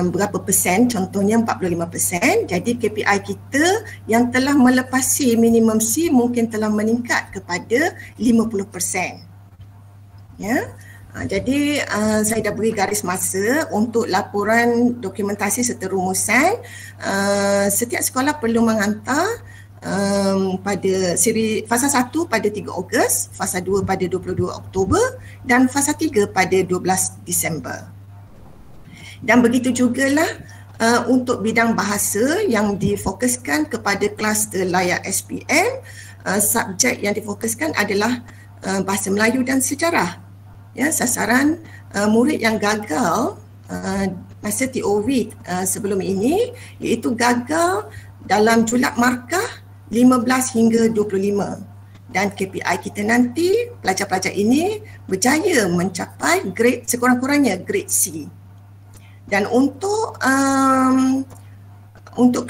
berapa persen, contohnya 45%, jadi KPI kita yang telah melepasi minimum C mungkin telah meningkat kepada 50%. Ya. Jadi saya dah beri garis masa untuk laporan dokumentasi serta rumusan. Setiap sekolah perlu menghantar pada siri fasa 1 pada 3 Ogos, fasa 2 pada 22 Oktober dan fasa 3 pada 12 Disember. Dan begitu jugalah untuk bidang bahasa yang difokuskan kepada kluster layak SPM, subjek yang difokuskan adalah bahasa Melayu dan sejarah. Ya, sasaran murid yang gagal masa TOV sebelum ini iaitu gagal dalam julak markah 15 hingga 25 dan KPI kita nanti pelajar-pelajar ini berjaya mencapai grade sekurang-kurangnya grade C. Dan untuk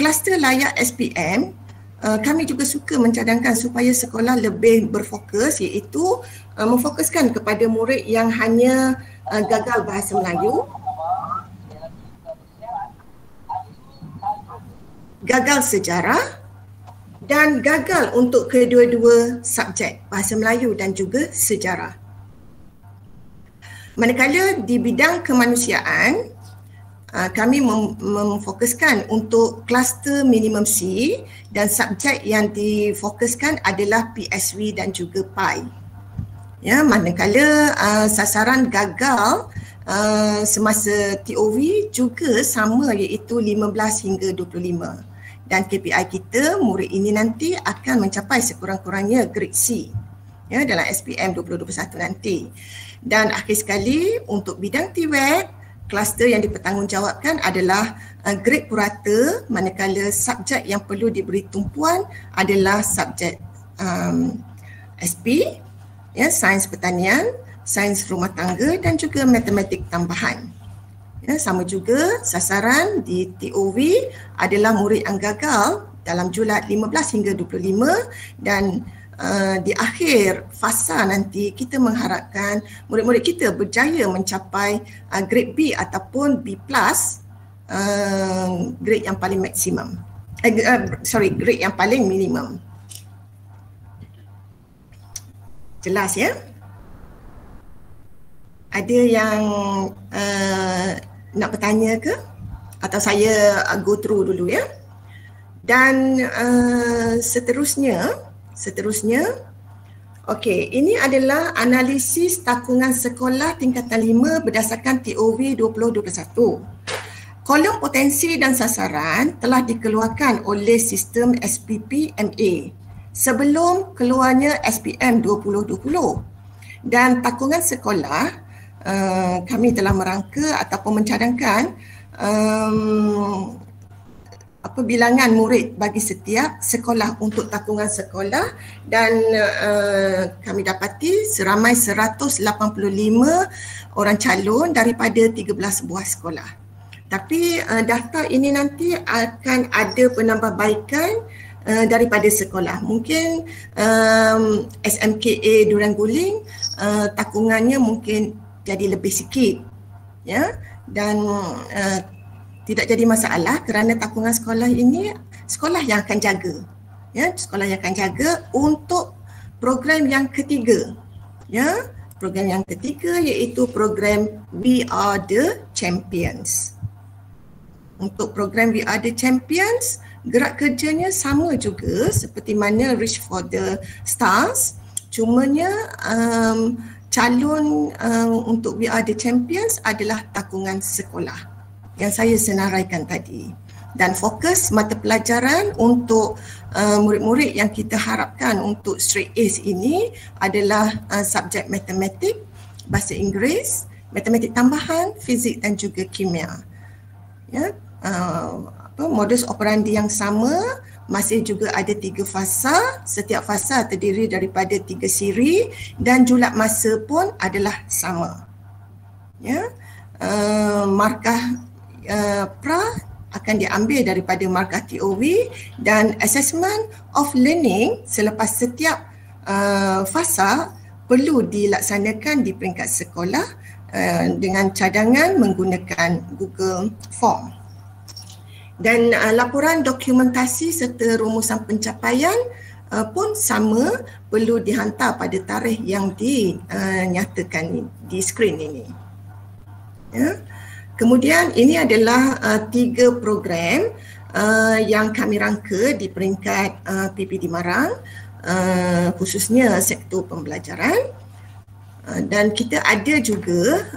kluster layak SPM, kami juga suka mencadangkan supaya sekolah lebih berfokus iaitu memfokuskan kepada murid yang hanya gagal bahasa Melayu, gagal sejarah dan gagal untuk kedua-dua subjek bahasa Melayu dan juga sejarah. Manakala di bidang kemanusiaan, kami memfokuskan untuk kluster minimum C dan subjek yang difokuskan adalah PSW dan juga PI. Ya, manakala sasaran gagal semasa TOV juga sama iaitu 15 hingga 25 dan KPI kita murid ini nanti akan mencapai sekurang-kurangnya grade C ya dalam SPM 2021 nanti. Dan akhir sekali untuk bidang TVET, kluster yang dipertanggungjawabkan adalah grade purata manakala subjek yang perlu diberi tumpuan adalah subjek SP, ya, sains pertanian, sains rumah tangga dan juga matematik tambahan. Ya, sama juga sasaran di TOV adalah murid yang gagal dalam julat 15 hingga 25 dan di akhir fasa nanti kita mengharapkan murid-murid kita berjaya mencapai grade B ataupun B+, grade yang paling maksimum. Grade yang paling minimum. Jelas ya? Ada yang nak bertanya ke? Atau saya go through dulu ya? Dan seterusnya, okey, ini adalah analisis takungan sekolah tingkatan 5 berdasarkan TOV 2021. Kolom potensi dan sasaran telah dikeluarkan oleh sistem SPP MA sebelum keluarnya SPM 2020 dan takungan sekolah kami telah merangka ataupun mencadangkan bilangan murid bagi setiap sekolah untuk takungan sekolah dan kami dapati seramai 185 orang calon daripada 13 buah sekolah. Tapi daftar ini nanti akan ada penambahbaikan daripada sekolah. Mungkin SMKA Durian Guling takungannya mungkin jadi lebih sikit, ya, dan tidak jadi masalah kerana takungan sekolah ini sekolah yang akan jaga, ya, sekolah yang akan jaga untuk program yang ketiga, ya, program yang ketiga iaitu program We Are The Champions. Untuk program We Are The Champions, gerak kerjanya sama juga seperti mana Reach for the Stars. Cumanya calon untuk We Are The Champions adalah takungan sekolah yang saya senaraikan tadi. Dan fokus mata pelajaran untuk murid-murid yang kita harapkan untuk straight A's ini adalah subjek matematik, bahasa Inggeris, matematik tambahan, fizik dan juga kimia. Ya, modus operandi yang sama, masih juga ada 3 fasa, setiap fasa terdiri daripada 3 siri dan julat masa pun adalah sama. Ya, markah pra akan diambil daripada markah TOV dan assessment of learning selepas setiap fasa perlu dilaksanakan di peringkat sekolah dengan cadangan menggunakan Google Form. Dan laporan dokumentasi serta rumusan pencapaian pun sama, perlu dihantar pada tarikh yang dinyatakan di skrin ini. Ya. Kemudian ini adalah 3 program yang kami rangka di peringkat PPD Marang, khususnya sektor pembelajaran. Dan kita ada juga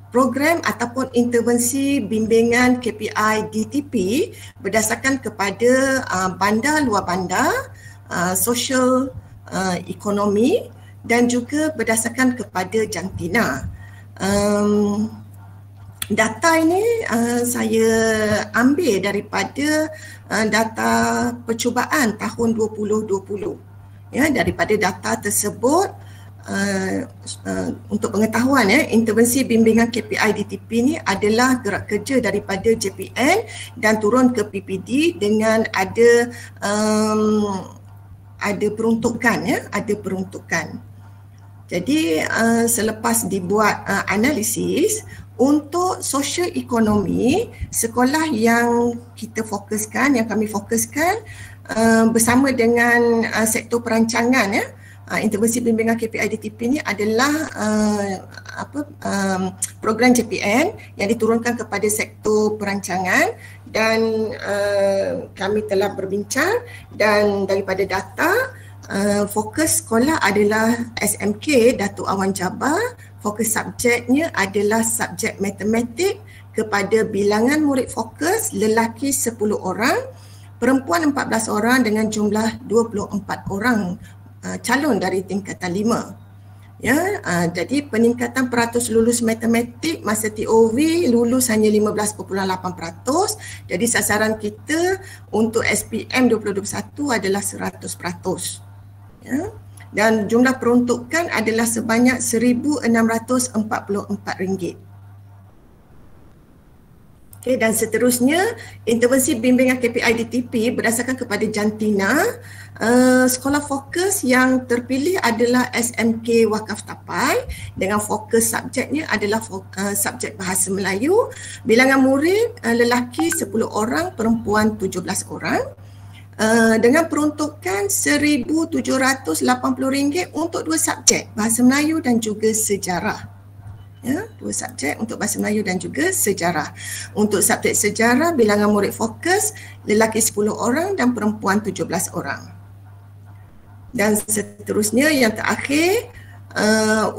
program ataupun intervensi bimbingan KPI DTP berdasarkan kepada bandar luar bandar, sosial ekonomi dan juga berdasarkan kepada jantina. Data ini saya ambil daripada data percubaan tahun 2020. Ya, daripada data tersebut untuk pengetahuan intervensi bimbingan KPI DTP ini adalah gerak kerja daripada JPN dan turun ke PPD dengan ada peruntukan ada peruntukan. Jadi selepas dibuat analisis untuk sosial ekonomi, sekolah yang kita fokuskan, yang kami fokuskan bersama dengan sektor perancangan intervensi bimbingan KPI DTP ini adalah program JPN yang diturunkan kepada sektor perancangan dan kami telah berbincang dan daripada data fokus sekolah adalah SMK Datuk Awan Jabar. Fokus subjeknya adalah subjek matematik kepada bilangan murid fokus lelaki 10 orang, perempuan 14 orang dengan jumlah 24 orang calon dari tingkatan 5. Ya, jadi peningkatan peratus lulus matematik masa TOV lulus hanya 15.8%. Jadi sasaran kita untuk SPM 2021 adalah 100%. Ya. Dan jumlah peruntukan adalah sebanyak RM1,644. Okay, dan seterusnya intervensi bimbingan KPI DTP berdasarkan kepada jantina. Sekolah fokus yang terpilih adalah SMK Wakaf Tapai dengan fokus subjeknya adalah subjek Bahasa Melayu. Bilangan murid lelaki 10 orang, perempuan 17 orang. Dengan peruntukan RM1,780 untuk 2 subjek, Bahasa Melayu dan juga Sejarah. Ya, 2 subjek untuk Bahasa Melayu dan juga Sejarah. Untuk subjek Sejarah, bilangan murid fokus lelaki 10 orang dan perempuan 17 orang. Dan seterusnya yang terakhir,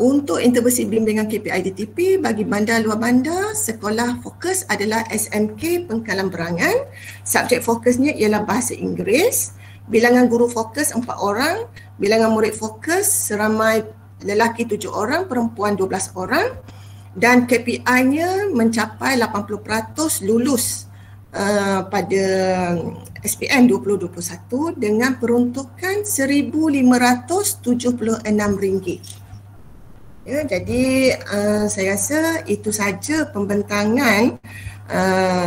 untuk intervensi bimbingan KPI DTP bagi bandar luar bandar, sekolah fokus adalah SMK Pengkalan Berangan. Subjek fokusnya ialah Bahasa Inggeris. Bilangan guru fokus 4 orang, bilangan murid fokus seramai lelaki 7 orang, perempuan 12 orang dan KPI-nya mencapai 80% lulus pada SPM 2021 dengan peruntukan RM1,576. Ya, jadi saya rasa itu saja pembentangan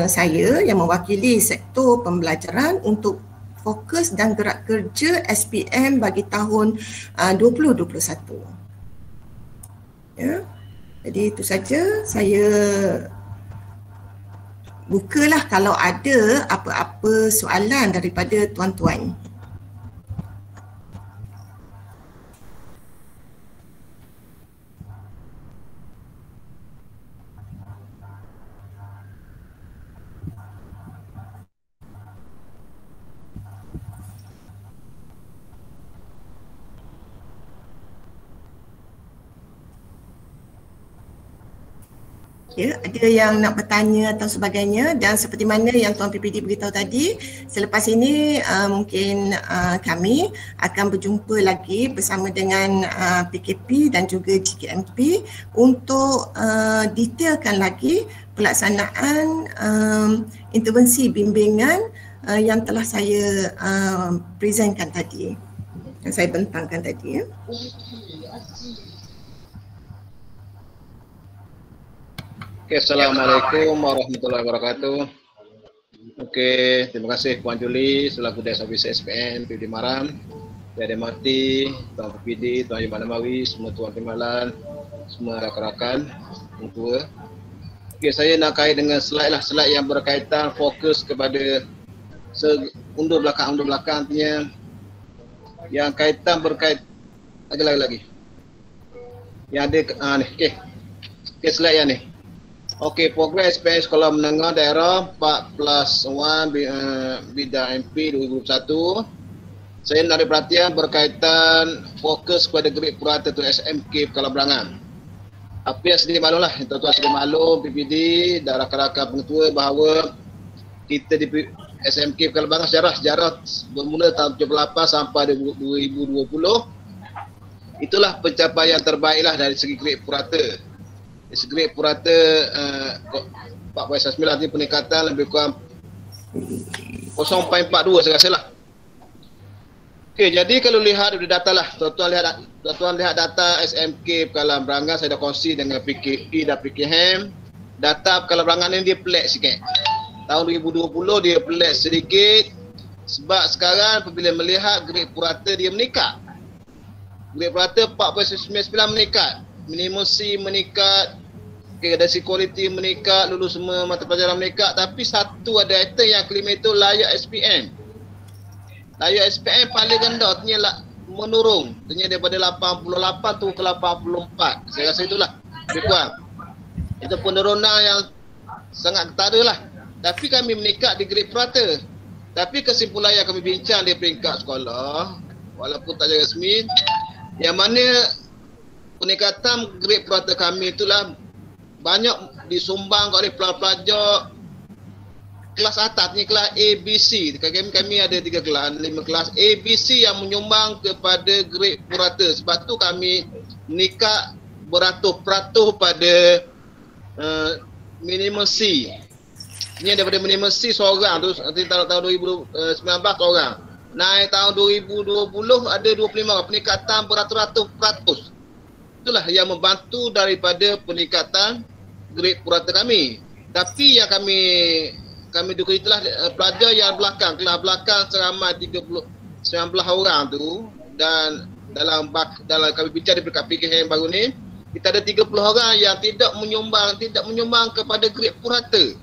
saya yang mewakili sektor pembelajaran untuk fokus dan gerak kerja SPM bagi tahun 2021. Ya, jadi itu saja. Saya bukalah kalau ada apa-apa soalan daripada tuan-tuan. Ya, ada yang nak bertanya atau sebagainya, dan seperti mana yang Tuan PPD beritahu tadi, selepas ini mungkin kami akan berjumpa lagi bersama dengan PKP dan juga GKMP untuk detailkan lagi pelaksanaan intervensi bimbingan yang telah saya presentkan tadi, yang saya bentangkan tadi. Ya. Okay, Assalamualaikum warahmatullahi wabarakatuh. Okey, terima kasih Puan Juli selaku Desk Officer SPM PPD Maram, Yang Mati, Tuan PPD, Tuan Iman Namawi, semua Tuan Timbalan, semua rakan-rakan, orang tua. Okey, saya nak kait dengan slide yang berkaitan fokus kepada undur belakang artinya yang kaitan lagi. Yang ada ni. Okey, slide yang ni. Okey, progres SPM Sekolah Menengah Daerah 4+1 bidang MP 2021. Saya nak perhatian berkaitan fokus kepada grade purata tu SMK Pekala Berangan. Apa yang sedia maklum lah, tuan-tuan sedia maklum PPD dan rakan-rakan pengetua bahawa kita di SMK Pekala Berangan sejarah bermula tahun 78 sampai 2020. Itulah pencapaian terbaiklah dari segi grade purata. Grade purata 4.9 ni peningkatan lebih kurang 0.42 saya rasa lah. Okey, jadi kalau lihat dari data lah, tuan-tuan lihat data SMK Pekala Berangan, saya dah kongsi dengan PKP dan PKM. Data Pekala Berangan ni dia pelik sikit. Tahun 2020 dia pelik sedikit sebab sekarang apabila melihat grade purata dia meningkat. Grade purata 4.99 meningkat. Minimum C meningkat, dari quality meningkat, lulus semua mata pelajaran meningkat, tapi satu ada item yang klaim itu layak SPM. Layak SPM paling rendah, ternyata menurun. Ternyata daripada 88 tu ke 84. Saya rasa itulah lebih kurang. Itu penurunan yang sangat ketara lah. Tapi kami meningkat di grade purata. Tapi kesimpulan yang kami bincang di peringkat sekolah, walaupun tak jadi resmi, yang mana peningkatan grade purata kami itulah banyak disumbang oleh pelajar kelas atas ni, kelas ABC. Kami ada 3 kelas, 5 kelas ABC yang menyumbang kepada grade purata. Sebab tu kami meningkat beratus-peratus pada minimum C. Ini daripada minimum C seorang tu tahun 2019 seorang. Naik tahun 2020 ada 25 orang, peningkatan beratus-ratus%. Itulah yang membantu daripada peningkatan grade purata kami. Tapi yang kami duga itulah pelajar yang belakang, kelas belakang seramai 19 orang tu, dan dalam kami bincang di PKM baru ni, kita ada 30 orang yang tidak menyumbang kepada grade purata.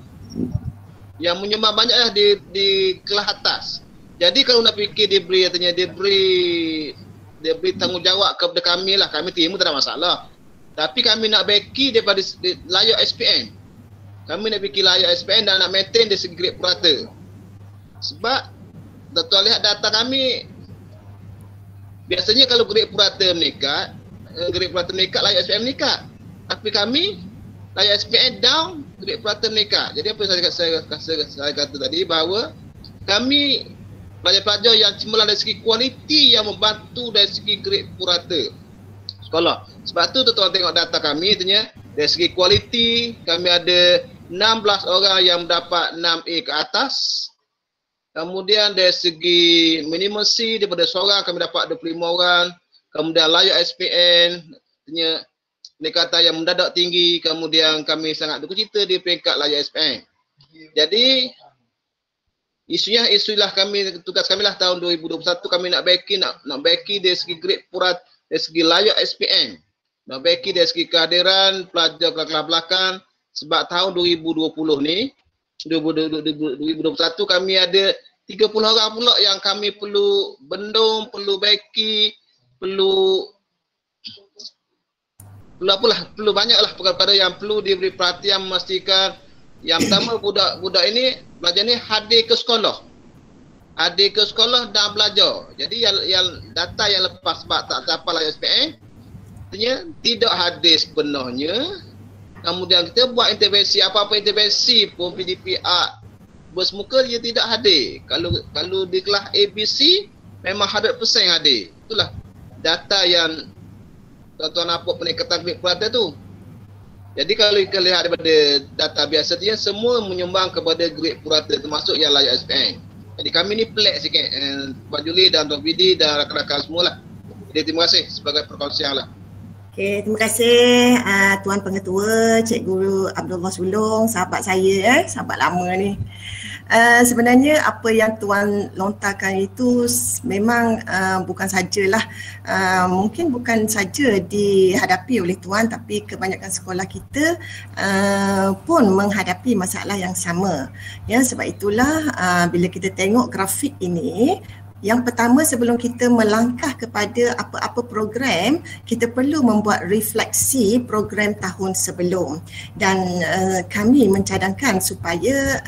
Yang menyumbang banyaklah di kelas atas. Jadi kalau nak fikir dia beri tanggungjawab kepada kami lah, kami terima tak ada masalah. Tapi kami nak baki daripada layak SPM. Kami nak fikir layak SPM dan nak maintain dari segi grade purata. Sebab tuan lihat data kami, biasanya kalau grade purata meningkat, layak SPM meningkat. Tapi kami layak SPM down, grade purata meningkat. Jadi apa yang saya kata tadi, bahawa kami pelajar-pelajar yang cemerlang dari segi kualiti yang membantu dari segi grade purata sekolah. Sebab tu tuan-tuan tengok data kami, ternyata dari segi kualiti kami ada 16 orang yang mendapat 6A ke atas. Kemudian dari segi minimum C daripada seorang kami dapat 25 orang. Kemudian layak SPN, ternyata peningkatan yang mendadak tinggi. Kemudian kami sangat duka cita di peringkat layak SPN. Jadi isulah kami, tugas kami lah tahun 2021 kami nak baki dari segi grade purata, dari segi layak SPN, nak baki dari segi kehadiran pelajar kelas belakang. Sebab tahun 2020 ni, 2021 kami ada 30 orang pula yang kami perlu bendung, perlu baki, perlu banyaklah perkara-perkara yang perlu diberi perhatian, memastikan. Yang pertama, budak ini, pelajar ni hadir ke sekolah. Hadir ke sekolah dan belajar. Jadi yang data yang lepas sebab tak dapat layak SPM, artinya tidak hadir sepenuhnya Kemudian kita buat intervensi, apa-apa intervensi pun PDPR bersemuka dia tidak hadir. Kalau di kelas ABC memang 100% hadir. Itulah data yang tuan-tuan nampak peningkatan grade purata tu. Jadi kalau kita lihat daripada data biasa dia semua menyumbang kepada grade purata termasuk yang layak SPM. Jadi kami ni pelik sikit Pak Julie dan Tuan Bidi dan rakan-rakan semualah. Jadi terima kasih sebagai perkongsian lah. Okey, terima kasih Tuan Pengetua, Cik Guru Abdullah Sulong, sahabat saya, sahabat lama ni. Sebenarnya apa yang Tuan lontarkan itu memang bukan sajalah, mungkin bukan saja dihadapi oleh Tuan, tapi kebanyakan sekolah kita pun menghadapi masalah yang sama. Ya, sebab itulah bila kita tengok grafik ini, yang pertama sebelum kita melangkah kepada apa-apa program, kita perlu membuat refleksi program tahun sebelum. Dan kami mencadangkan supaya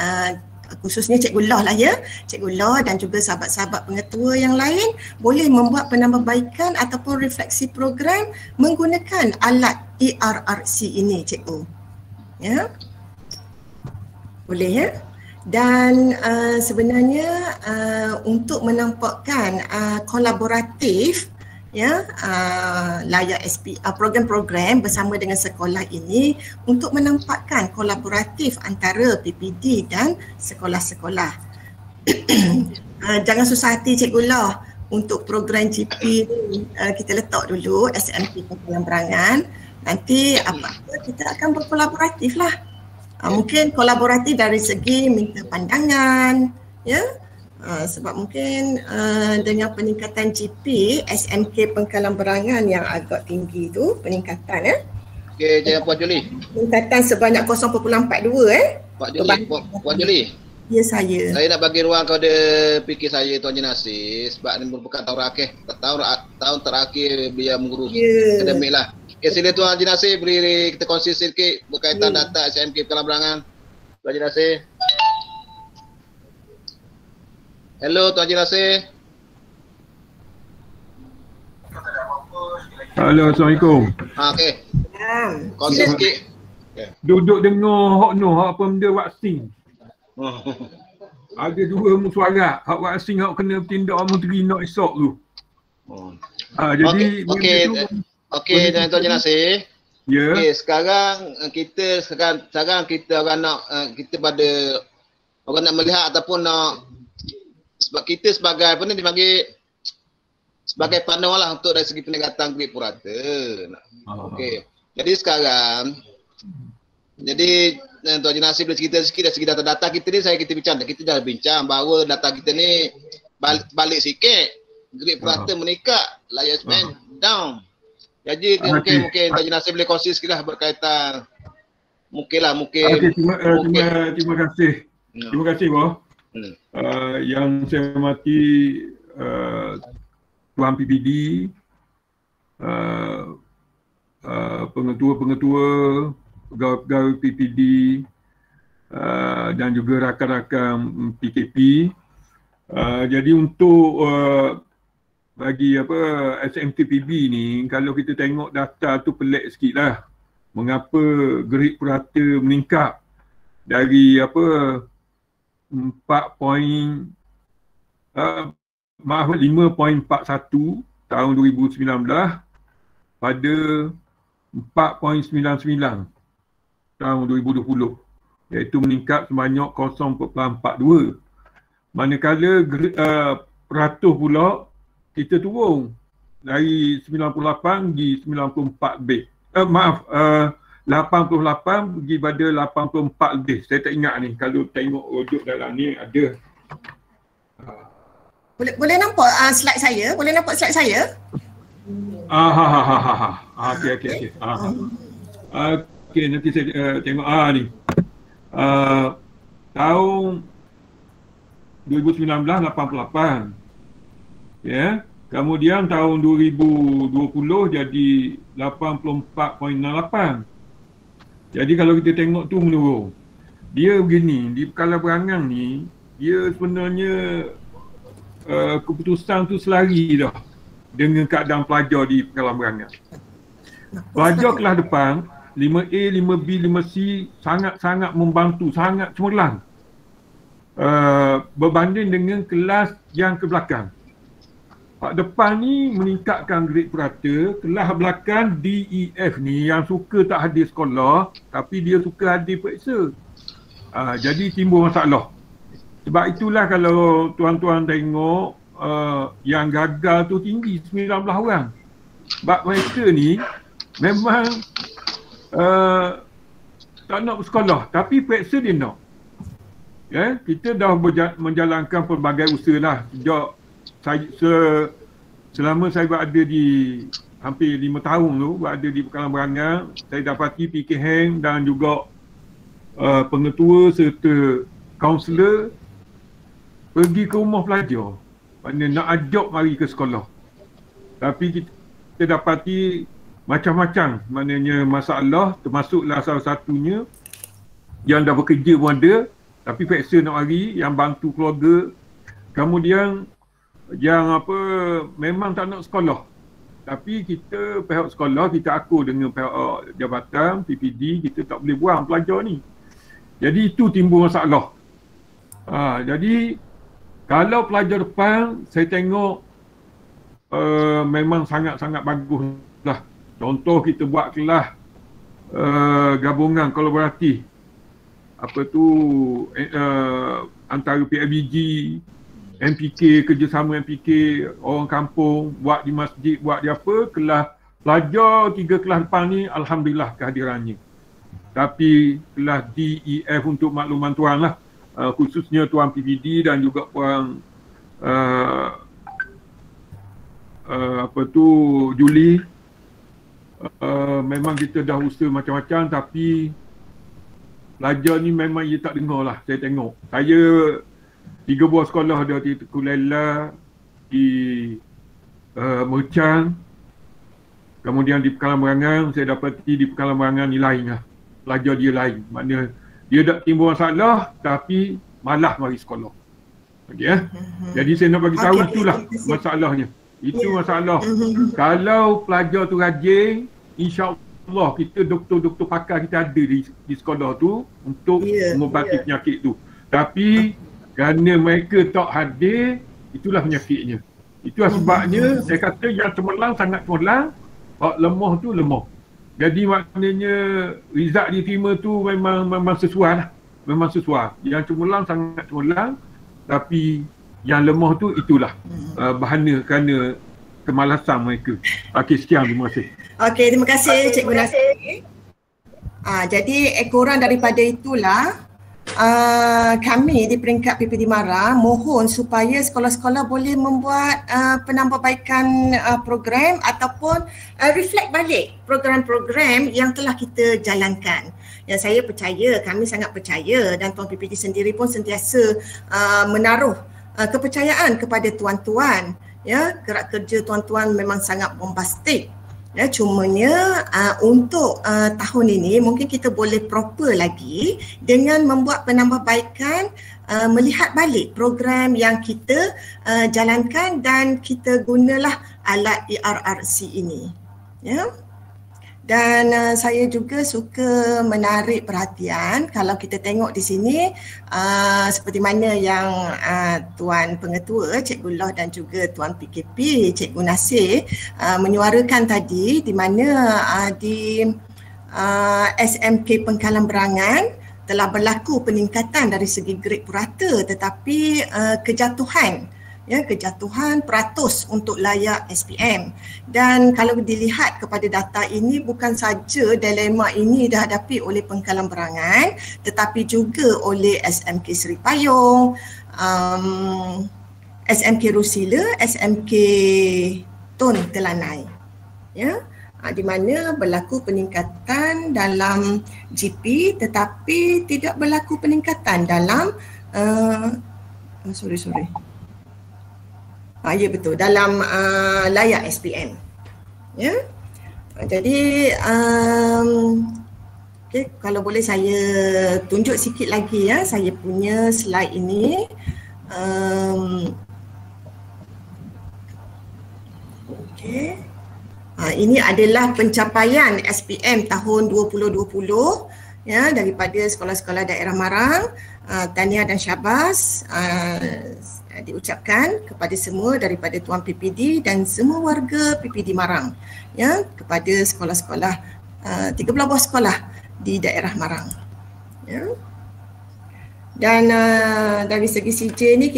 khususnya Cikgu Lah lah ya, Cikgu Lah dan juga sahabat-sahabat pengetua yang lain boleh membuat penambahbaikan ataupun refleksi program menggunakan alat ERRC ini, Cikgu. Ya. Boleh ya? Dan sebenarnya untuk menampakkan kolaboratif ya layak program-program bersama dengan sekolah ini untuk menampakkan kolaboratif antara PPD dan sekolah-sekolah. Jangan susah hati Cikgu Lah, untuk program GP ni kita letak dulu SMK Pengkalan Berangan. Nanti apa-apa kita akan berkolaboratif lah. Mungkin kolaboratif dari segi minta pandangan, ya. Sebab mungkin dengan peningkatan GP SMK Pengkalan Berangan yang agak tinggi tu peningkatan ya. Okey, jangan Puan Julie. Peningkatan sebanyak 0.42 Puan Julie. Ya saya. Saya nak bagi ruang kepada fikir saya Tuan Encik Nasir sebab ini merupakan tahun terakhir beliau mengurus akademik lah. Okay, sila Tuan Encik Nasir beri kita kongsi sedikit berkaitan data SMK Pengkalan Berangan. Tuan Encik Nasir. Hello Tuan Encik Nasir. Halo, Assalamualaikum. Okey. Kongsi sikit. Duduk dengar hak noh hak pemda vaksin. Ada dua mesuarat, hak vaksin hak kena bertindak Menteri nak esok tu. Jadi okey Tuan Encik Nasir. Ya. Okey, sekarang kita orang nak kita pada orang nak melihat ataupun nak sebab kita sebagai apa ni dipanggil sebagai panduan lah untuk dari segi peningkatan grade purata. Okey. Jadi sekarang Tuan Encik Nasir boleh cerita sikit dari segi data-data kita ni kita dah bincang bahawa data kita ni balik sikit, grade purata meningkat, layak SPM down. Jadi mungkin Tuan Encik Nasir boleh kongsi sikit lah berkaitan mungkin. Terima kasih. Terima kasih Boh. Yang saya hormati Tuan PPD, pengetua-pengetua, pegawai PPD dan juga rakan-rakan PKP. Jadi untuk bagi SMKPB ni, kalau kita tengok data tu pelik sikit lah. Mengapa grade purata meningkat dari 5.41 tahun 2019 pada 4.99 tahun 2020, iaitu meningkat sebanyak 0.42. Manakala peratus pula kita turun dari 98 pergi 94 lebih. 88 pergi pada 84 lebih. Saya tak ingat ni, kalau tengok rujuk dalam ni ada. Boleh nampak slide saya? Boleh nampak slide saya? Okey. Okey, nanti saya tengok ni. Tahun 2019 88. Ya. Kemudian tahun 2020 jadi 84.68. Jadi kalau kita tengok tu menurun. Dia begini, di Pengkalan Berangan ni, dia sebenarnya keputusan tu selari dah dengan keadaan pelajar di Pengkalan Berangan. Pelajar kelas depan 5A, 5B, 5C sangat-sangat membantu, sangat cemerlang berbanding dengan kelas yang ke belakang. Pak depan ni meningkatkan grade purata, kelas belakang D, E, F ni yang suka tak hadir sekolah tapi dia suka hadir periksa. Jadi timbul masalah. Sebab itulah kalau tuan-tuan tengok yang gagal tu tinggi 19 orang. Sebab mereka ni memang tak nak bersekolah tapi periksa dia nak. Ya, kita dah menjalankan pelbagai usaha lah sejak selama saya berada di hampir 5 tahun tu berada di Pekalan Berangan, saya dapati PKM dan juga pengetua serta kaunselor pergi ke rumah pelajar, maknanya nak ajak mari ke sekolah. Tapi kita dapati macam-macam, maknanya masalah, termasuklah salah satunya yang dah bekerja pun ada tapi paksa nak mari, yang bantu keluarga. Kemudian yang memang tak nak sekolah. Tapi kita pihak sekolah, kita akur dengan pihak jabatan, PPD, kita tak boleh buang pelajar ni. Jadi itu timbul masalah. Jadi kalau pelajar depan, saya tengok memang sangat-sangat bagus lah. Contoh kita buat kelas gabungan kolaboratif. Antara PIBG, MPK, kerjasama MPK, orang kampung, buat di masjid, buat di apa, kelas pelajar 3 kelas depan ni alhamdulillah kehadirannya. Tapi kelas D, E, F untuk makluman tuan lah, khususnya tuan PPD dan juga puan Juli, memang kita dah usaha macam-macam tapi pelajar ni memang dia tak dengar lah. Saya tengok, saya 3 buah sekolah ada di Teku Lela, di Mercang, kemudian di Pekalan Berangan. Saya dapati di Pekalan Berangan ni lain lah, pelajar dia lain, maknanya dia tak timbul masalah tapi malah mari sekolah. Jadi saya nak bagi tahu itulah masalahnya. Itu masalah. Kalau pelajar tu rajin, insya-Allah kita doktor-doktor pakar kita ada di sekolah tu untuk mengubati penyakit tu. Tapi kerana mereka tak hadir, itulah penyakitnya. Itulah sebabnya saya kata yang cemerlang sangat cemerlang, lemah tu lemah. Jadi maknanya result diterima tu memang sesuai lah. Memang sesuai. Yang cemerlang sangat cemerlang, tapi yang lemah tu itulah bahana kerana kemalasan mereka. Okey, sekian, terima kasih. Okey, terima kasih Cikgu Nasir. Jadi ekoran daripada itulah kami di peringkat PPD Mara mohon supaya sekolah-sekolah boleh membuat penambahbaikan program ataupun reflect balik program-program yang telah kita jalankan. Yang saya percaya, kami sangat percaya dan Tuan PPD sendiri pun sentiasa menaruh kepercayaan kepada tuan-tuan. Ya, gerak kerja tuan-tuan memang sangat bombastik. Ya, cumanya untuk tahun ini mungkin kita boleh proper lagi dengan membuat penambahbaikan, melihat balik program yang kita jalankan dan kita gunalah alat ERRC ini. Ya. Dan saya juga suka menarik perhatian kalau kita tengok di sini seperti mana yang Tuan Pengetua, Cikgu Loh dan juga Tuan PKP, Cikgu Nasir menyuarakan tadi di mana di SMK Pengkalan Berangan telah berlaku peningkatan dari segi grade purata tetapi kejatuhan peratus untuk layak SPM. Dan kalau dilihat kepada data ini, bukan saja dilema ini dihadapi oleh Pengkalan Berangan tetapi juga oleh SMK Seri Payung, SMK Rusila, SMK Tun Telanai. Ya, di mana berlaku peningkatan dalam GP tetapi tidak berlaku peningkatan dalam ya betul, dalam layak SPM. Ya. Jadi okay, kalau boleh saya tunjuk sikit lagi ya saya punya slide ini. Okey. Ini adalah pencapaian SPM tahun 2020 ya, daripada sekolah-sekolah daerah Marang. Tahniah dan syabas diucapkan kepada semua daripada Tuan PPD dan semua warga PPD Marang ya, kepada sekolah-sekolah 13 buah sekolah di daerah Marang ya. Dan dari segi CJ ni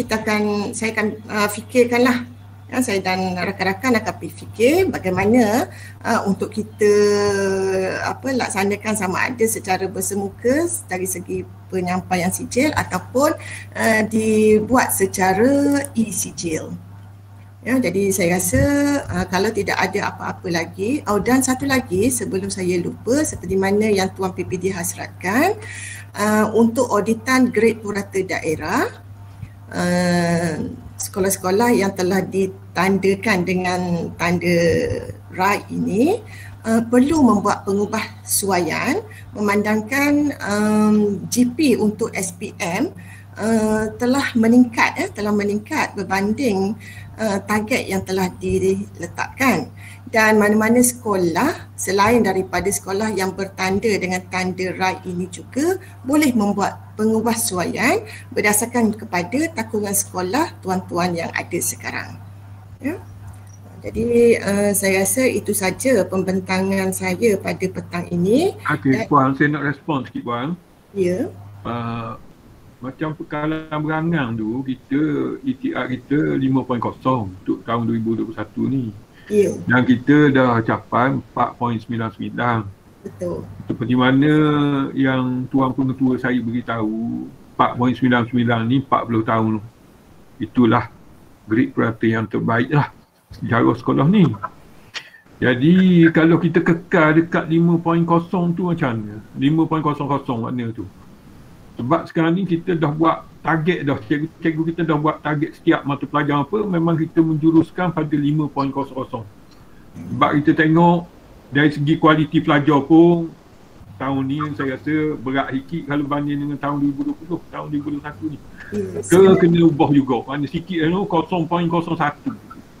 saya akan fikirkanlah ya, saya dan rakan-rakan akan fikir bagaimana untuk kita laksanakan sama ada secara bersemuka dari segi penyampaian sijil ataupun dibuat secara e-sijil. Ya, jadi saya rasa kalau tidak ada apa-apa lagi, dan satu lagi sebelum saya lupa, seperti mana yang Tuan PPD hasratkan, untuk auditan grade purata daerah, sekolah-sekolah yang telah ditandakan dengan tanda RAI ini perlu membuat pengubahsuaian memandangkan GP untuk SPM telah meningkat berbanding target yang telah diletakkan, dan mana-mana sekolah selain daripada sekolah yang bertanda dengan tanda RAI ini juga boleh membuat pengubahsuaian berdasarkan kepada takungan sekolah tuan-tuan yang ada sekarang ya. Jadi saya rasa itu saja pembentangan saya pada petang ini. Okey, Puan, saya nak respon sikit, Puan. Ya. Macam Pekalan Berangang tu, ETR kita 5.0 untuk tahun 2021 ni. Ya. Dan kita dah capai 4.99. Betul. Seperti mana yang Tuan Pengetua saya beritahu, 4.99 ni 40 tahun. Itulah grade purata yang terbaik lah cara sekolah ni. Jadi kalau kita kekal dekat 5.0 tu macam mana? 5.00 mana tu? Sebab sekarang ni kita dah buat target dah, cikgu kita dah buat target setiap mata pelajaran apa, memang kita menjuruskan pada 5.00. Sebab kita tengok dari segi kualiti pelajar pun tahun ni saya rasa berat sikit kalau banding dengan tahun 2020, tahun 2021 ni. Kena ubah juga, mana sikit 0.01.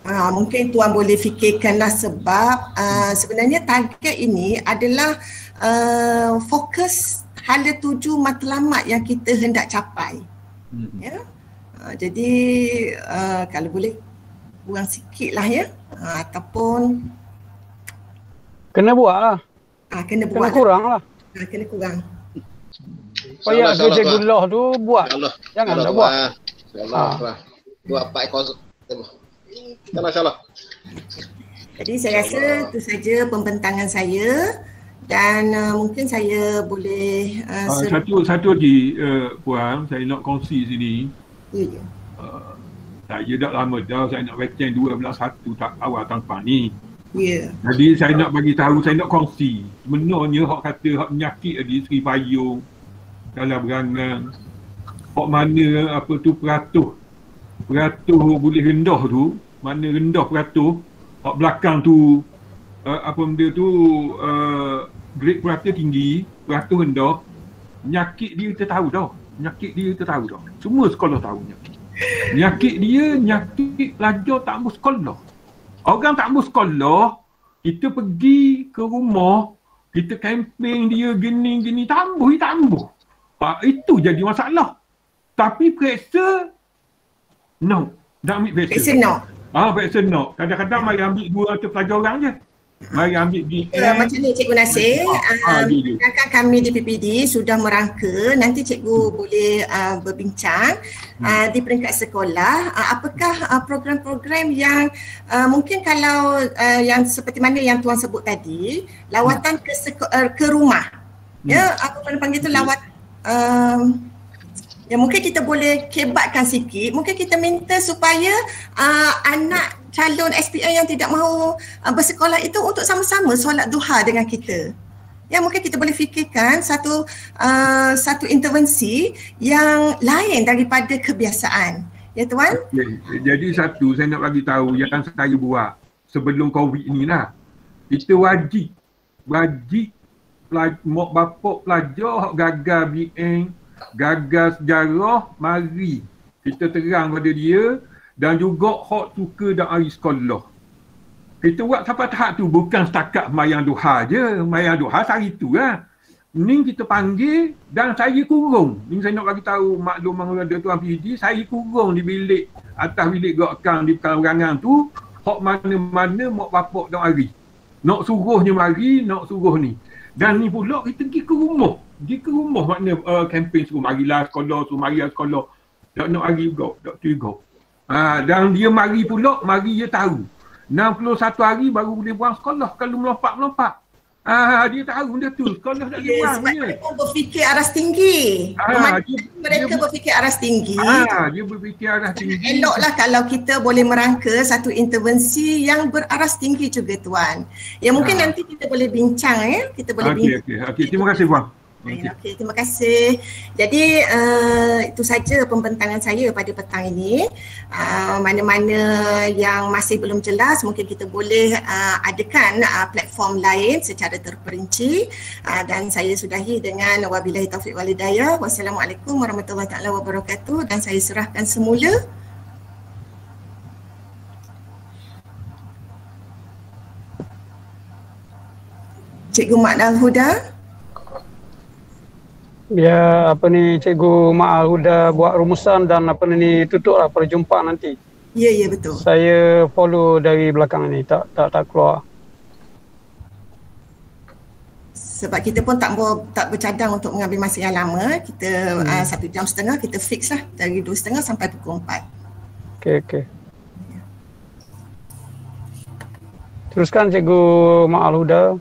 Mungkin Tuan boleh fikirkanlah sebab sebenarnya target ini adalah fokus hala tuju matlamat yang kita hendak capai. Ya. Jadi kalau boleh kurang sikit lah ya, ataupun kena buat lah. Kena kurang lah. Kena kurang. Supaya Cikgu Loh tu buat. Jangan tak buat. InsyaAllah. Buat 4.0. InsyaAllah. Jadi saya rasa itu saja pembentangan saya. Dan mungkin saya boleh satu lagi Puan, saya nak kongsi sini. Ya. Saya dah lama dah saya nak retain 12.1 awal tahun ni. Ya. Jadi saya nak bagi tahu, saya nak kongsi. Sebenarnya hak kata hak penyakit tadi Seri Payung, Pekalan Berangang, hak mana apa tu peratus boleh rendah tu, mana rendah peratus, hak belakang tu apa benda tu grade purata tinggi, peratus rendah, penyakit dia kita tahu dah. Semua sekolah tahu penyakit. Penyakit dia, nyakit pelajar tak mau sekolah. Orang tak mau sekolah, kita pergi ke rumah, kita kempen dia gini, tambah. Itu jadi masalah. Tapi periksa, no. Tak ambil periksa. Periksa no. Kadang-kadang mari ambil 200 pelajar orang je. Mari ambil macam ni Cikgu Nasir, sedangkan kami di PPD sudah merangka, nanti Cikgu boleh berbincang di peringkat sekolah, apakah program-program yang mungkin kalau yang seperti mana yang Tuan sebut tadi, lawatan ke rumah, ya, apa panggil tu lawat, ya mungkin kita boleh kebatkan sikit, mungkin kita minta supaya anak calon SPM yang tidak mahu bersekolah itu untuk sama-sama solat duha dengan kita. Ya, mungkin kita boleh fikirkan satu intervensi yang lain daripada kebiasaan. Ya Tuan? Jadi satu saya nak bagi tahu yang saya buat sebelum COVID ni lah. Kita wajib mak bapak pelajar gagal BN, gagal sejarah, mari kita terang pada dia. Dan juga hak suka dan hari sekolah. Kita buat sampai tahap tu bukan setakat sembahyang duha je. Sembahyang duha sehari tu lah. Ni kita panggil dan saya kurung. Ni saya nak bagi tahu maklum ada tuan PD, saya kurung di bilik atas bilik gokkan di perangan tu, hok mana-mana mak bapak dak mari. Nak suruhnya mari, nak suruh ni. Dan ni pula kita pergi ke rumah. Pergi ke rumah makna kempen suruh marilah sekolah, suruh marilah sekolah. Tak nak mari juga, tak juga. Dan dia mari pula, mari dia tahu. 61 hari baru boleh buang sekolah kalau melompat-melompat. Dia tahu benda tu. Sekolah tak boleh buang. Sebab mereka berfikir aras tinggi. Mereka berfikir aras tinggi. Dia berfikir aras tinggi. Eloklah kalau kita boleh merangka satu intervensi yang beraras tinggi juga tuan. Ya mungkin nanti kita boleh bincang ya. Kita boleh bincang. Okey. Terima kasih Puan. Okey, terima kasih. Jadi itu saja pembentangan saya pada petang ini. Mana-mana yang masih belum jelas mungkin kita boleh adakan platform lain secara terperinci, dan saya sudahi dengan wabillahi taufiq wal hidayah. Wassalamualaikum warahmatullahi taala wabarakatuh, dan saya serahkan semula Cikgu Ma'al Huda. Ya, Cikgu Ma'al Huda buat rumusan dan tutuplah perjumpaan nanti. Ya, betul. Saya follow dari belakang ni, tak keluar. Sebab kita pun tak bercadang untuk mengambil masa yang lama. Kita 1 jam setengah kita fix lah, dari 2:30 sampai pukul 4. Okey. Teruskan Cikgu Ma'al Huda.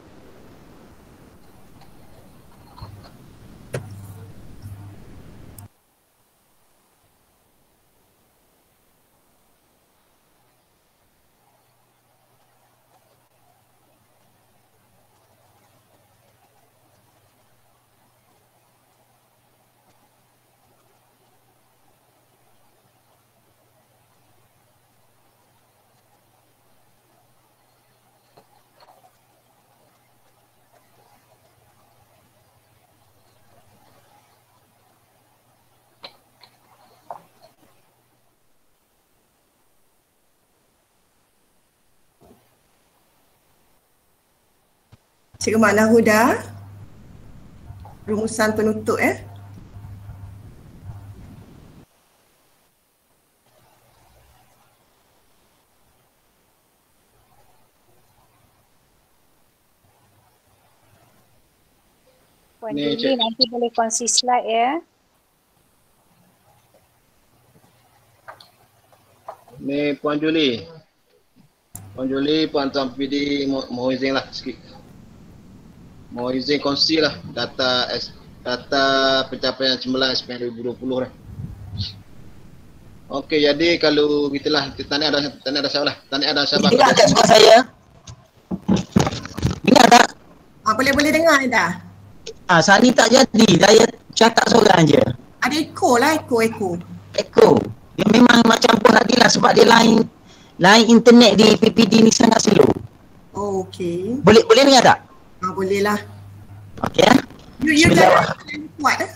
Cikgu Ma'al Huda, rumusan penutup Puan Julie nanti boleh kongsi slide ya. Ni Puan Julie, Puan Tuan PD mohon izin lah sikit. Mohon izin kongsi lah data pencapaian cemerlang SPM 2020 lah. Okey, jadi kalau gitulah kita tanya ada soalan. Tanya ada siapa? Dengar tak suara saya? Dengar tak? Boleh dengar dah. Saat ni tak jadi. Saya cakap seorang je. Ada echo lah, echo. Dia memang macam pun tadilah sebab dia line internet di PPD ni sangat slow. Oh, okey. Boleh dengar tak? Boleh lah. Okey. You jangan kuat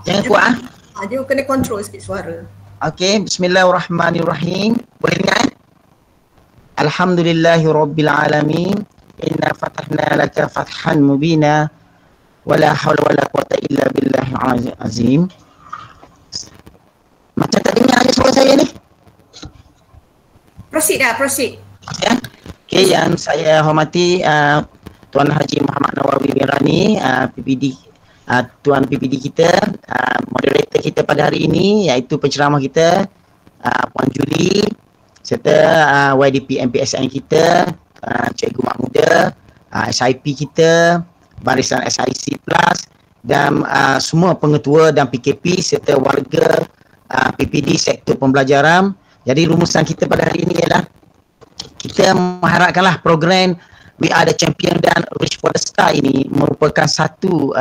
Jangan kuat dia kena kontrol sikit suara. Okey, bismillahirrahmanirrahim. Boleh dengar? Alhamdulillahirabbil alamin. Inna fatahna laka fathan mubina. Wala haula wala quwata illa billahil azim. Macam tak dengar je suara saya ni. Proceed. Okey, yang saya hormati Tuan Haji Muhammad Nawawi bin Rani, PPD, Tuan PPD kita, moderator kita pada hari ini iaitu penceramah kita Puan Julie, serta YDP MPSN kita, Cikgu Mak Muda, SIP kita, barisan SIC Plus, dan semua pengetua dan PKP serta warga PPD sektor pembelajaran. Jadi rumusan kita pada hari ini ialah kita mengharapkanlah program We Are The Champion dan Reach For The Star ini merupakan satu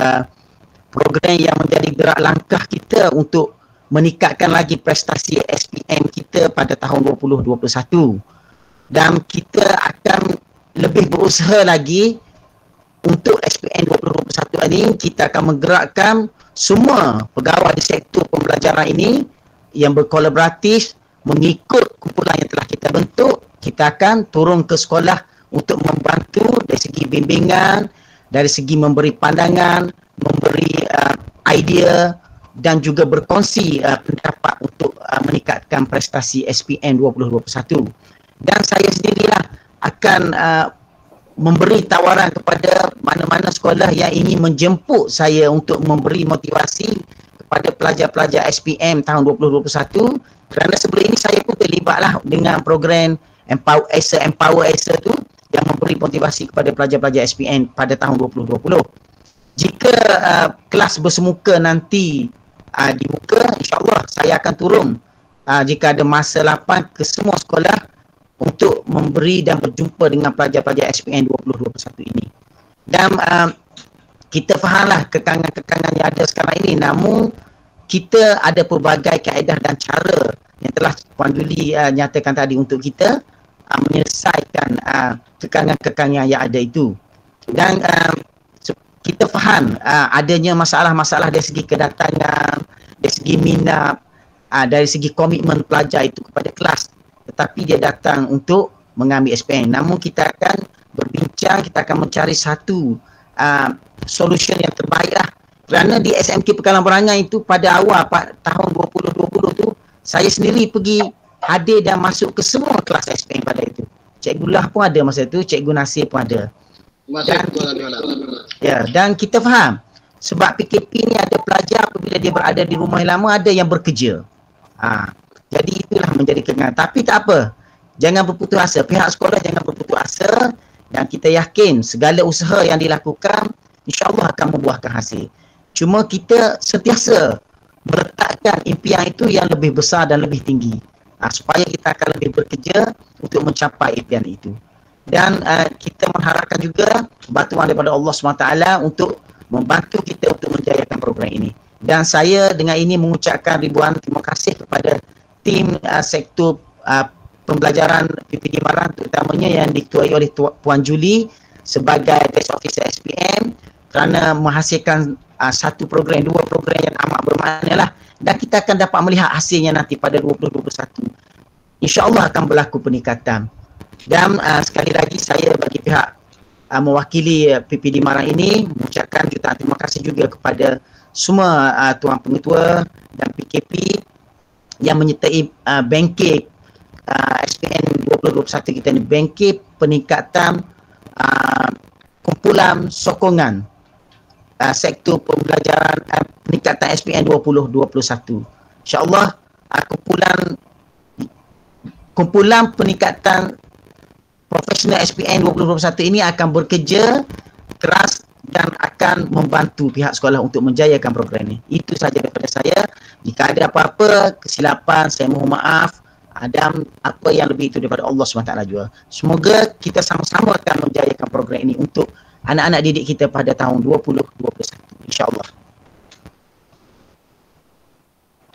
program yang menjadi gerak langkah kita untuk meningkatkan lagi prestasi SPM kita pada tahun 2021. Dan kita akan lebih berusaha lagi untuk SPM 2021 ini. Kita akan menggerakkan semua pegawai di sektor pembelajaran ini yang berkolaboratif mengikut kumpulan yang telah kita bentuk. Kita akan turun ke sekolah untuk membantu dari segi bimbingan, dari segi memberi pandangan, memberi idea dan juga berkongsi pendapat untuk meningkatkan prestasi SPM 2021. Dan saya sendirilah akan memberi tawaran kepada mana-mana sekolah yang ingin menjemput saya untuk memberi motivasi kepada pelajar-pelajar SPM tahun 2021, kerana sebelum ini saya pun terlibatlah dengan program Empower Acer tu yang memberi motivasi kepada pelajar-pelajar SPM pada tahun 2020. Jika kelas bersemuka nanti dibuka, insyaAllah saya akan turun jika ada masa lapang ke semua sekolah untuk memberi dan berjumpa dengan pelajar-pelajar SPM 2021 ini. Dan kita fahamlah kekangan-kekangan yang ada sekarang ini, namun kita ada pelbagai kaedah dan cara yang telah Puan Julie nyatakan tadi untuk kita menyelesaikan kekangan-kekangan yang ada itu. Dan kita faham adanya masalah-masalah dari segi kedatangan, dari segi minat, dari segi komitmen pelajar itu kepada kelas, tetapi dia datang untuk mengambil SPM. Namun kita akan berbincang, kita akan mencari satu solution yang terbaik lah. Kerana di SMK Pekalan Berangan itu pada awal tahun 2020 tu, saya sendiri pergi hadir dan masuk ke semua kelas SPM pada itu. Cikgu Lah pun ada masa itu, Cikgu Nasir pun ada. Dan kita faham sebab PKP ni ada pelajar apabila dia berada di rumah yang lama, ada yang bekerja. Jadi itulah menjadi kekangan. Tapi tak apa, jangan berputus asa. Pihak sekolah jangan berputus asa, dan kita yakin segala usaha yang dilakukan insyaAllah akan membuahkan hasil. Cuma kita sentiasa meletakkan impian itu yang lebih besar dan lebih tinggi, supaya kita akan lebih bekerja untuk mencapai impian itu. Dan kita mengharapkan juga bantuan daripada Allah SWT untuk membantu kita untuk menjayakan program ini. Dan saya dengan ini mengucapkan ribuan terima kasih kepada tim sektor pembelajaran PPD Maran, terutamanya yang diketuai oleh Puan Julie sebagai Desk Officer SPM, kerana menghasilkan satu program, dua program yang amat bermakna lah. Dan kita akan dapat melihat hasilnya nanti pada 2021. InsyaAllah akan berlaku peningkatan. Dan sekali lagi saya bagi pihak mewakili PPD Maran ini mengucapkan jutaan terima kasih juga kepada semua Tuan Pengetua dan PKP yang menyertai bangkit SPM 2021 kita ni, bangkit peningkatan kumpulan sokongan sektor pembelajaran peningkatan SPM 2021. InsyaAllah kumpulan peningkatan profesional SPM 2021 ini akan bekerja keras dan akan membantu pihak sekolah untuk menjayakan program ini. Itu saja daripada saya. Jika ada apa-apa kesilapan, saya mohon maaf. Dan apa yang lebih itu daripada Allah SWT juga. Semoga kita sama-sama akan menjayakan program ini untuk anak-anak didik kita pada tahun 2021. InsyaAllah.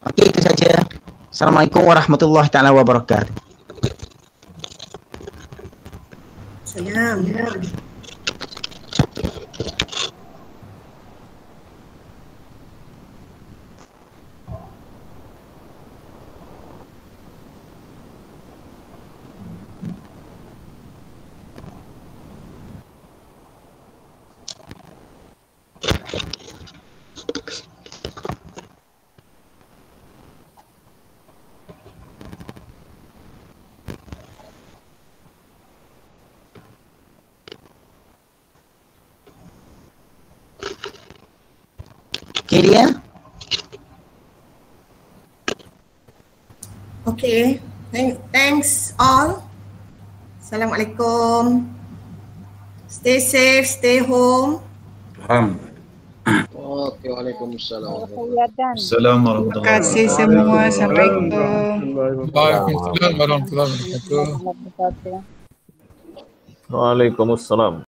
Okey, itu saja. Assalamualaikum warahmatullahi taala wabarakatuh. Salam. Okay dia? Okay, thanks all. Assalamualaikum. Stay safe, stay home. Okey, waalaikumsalam. Assalamualaikum. Terima kasih semua. Assalamualaikum. Waalaikumsalam warahmatullahi wabarakatuh. Waalaikumsalam.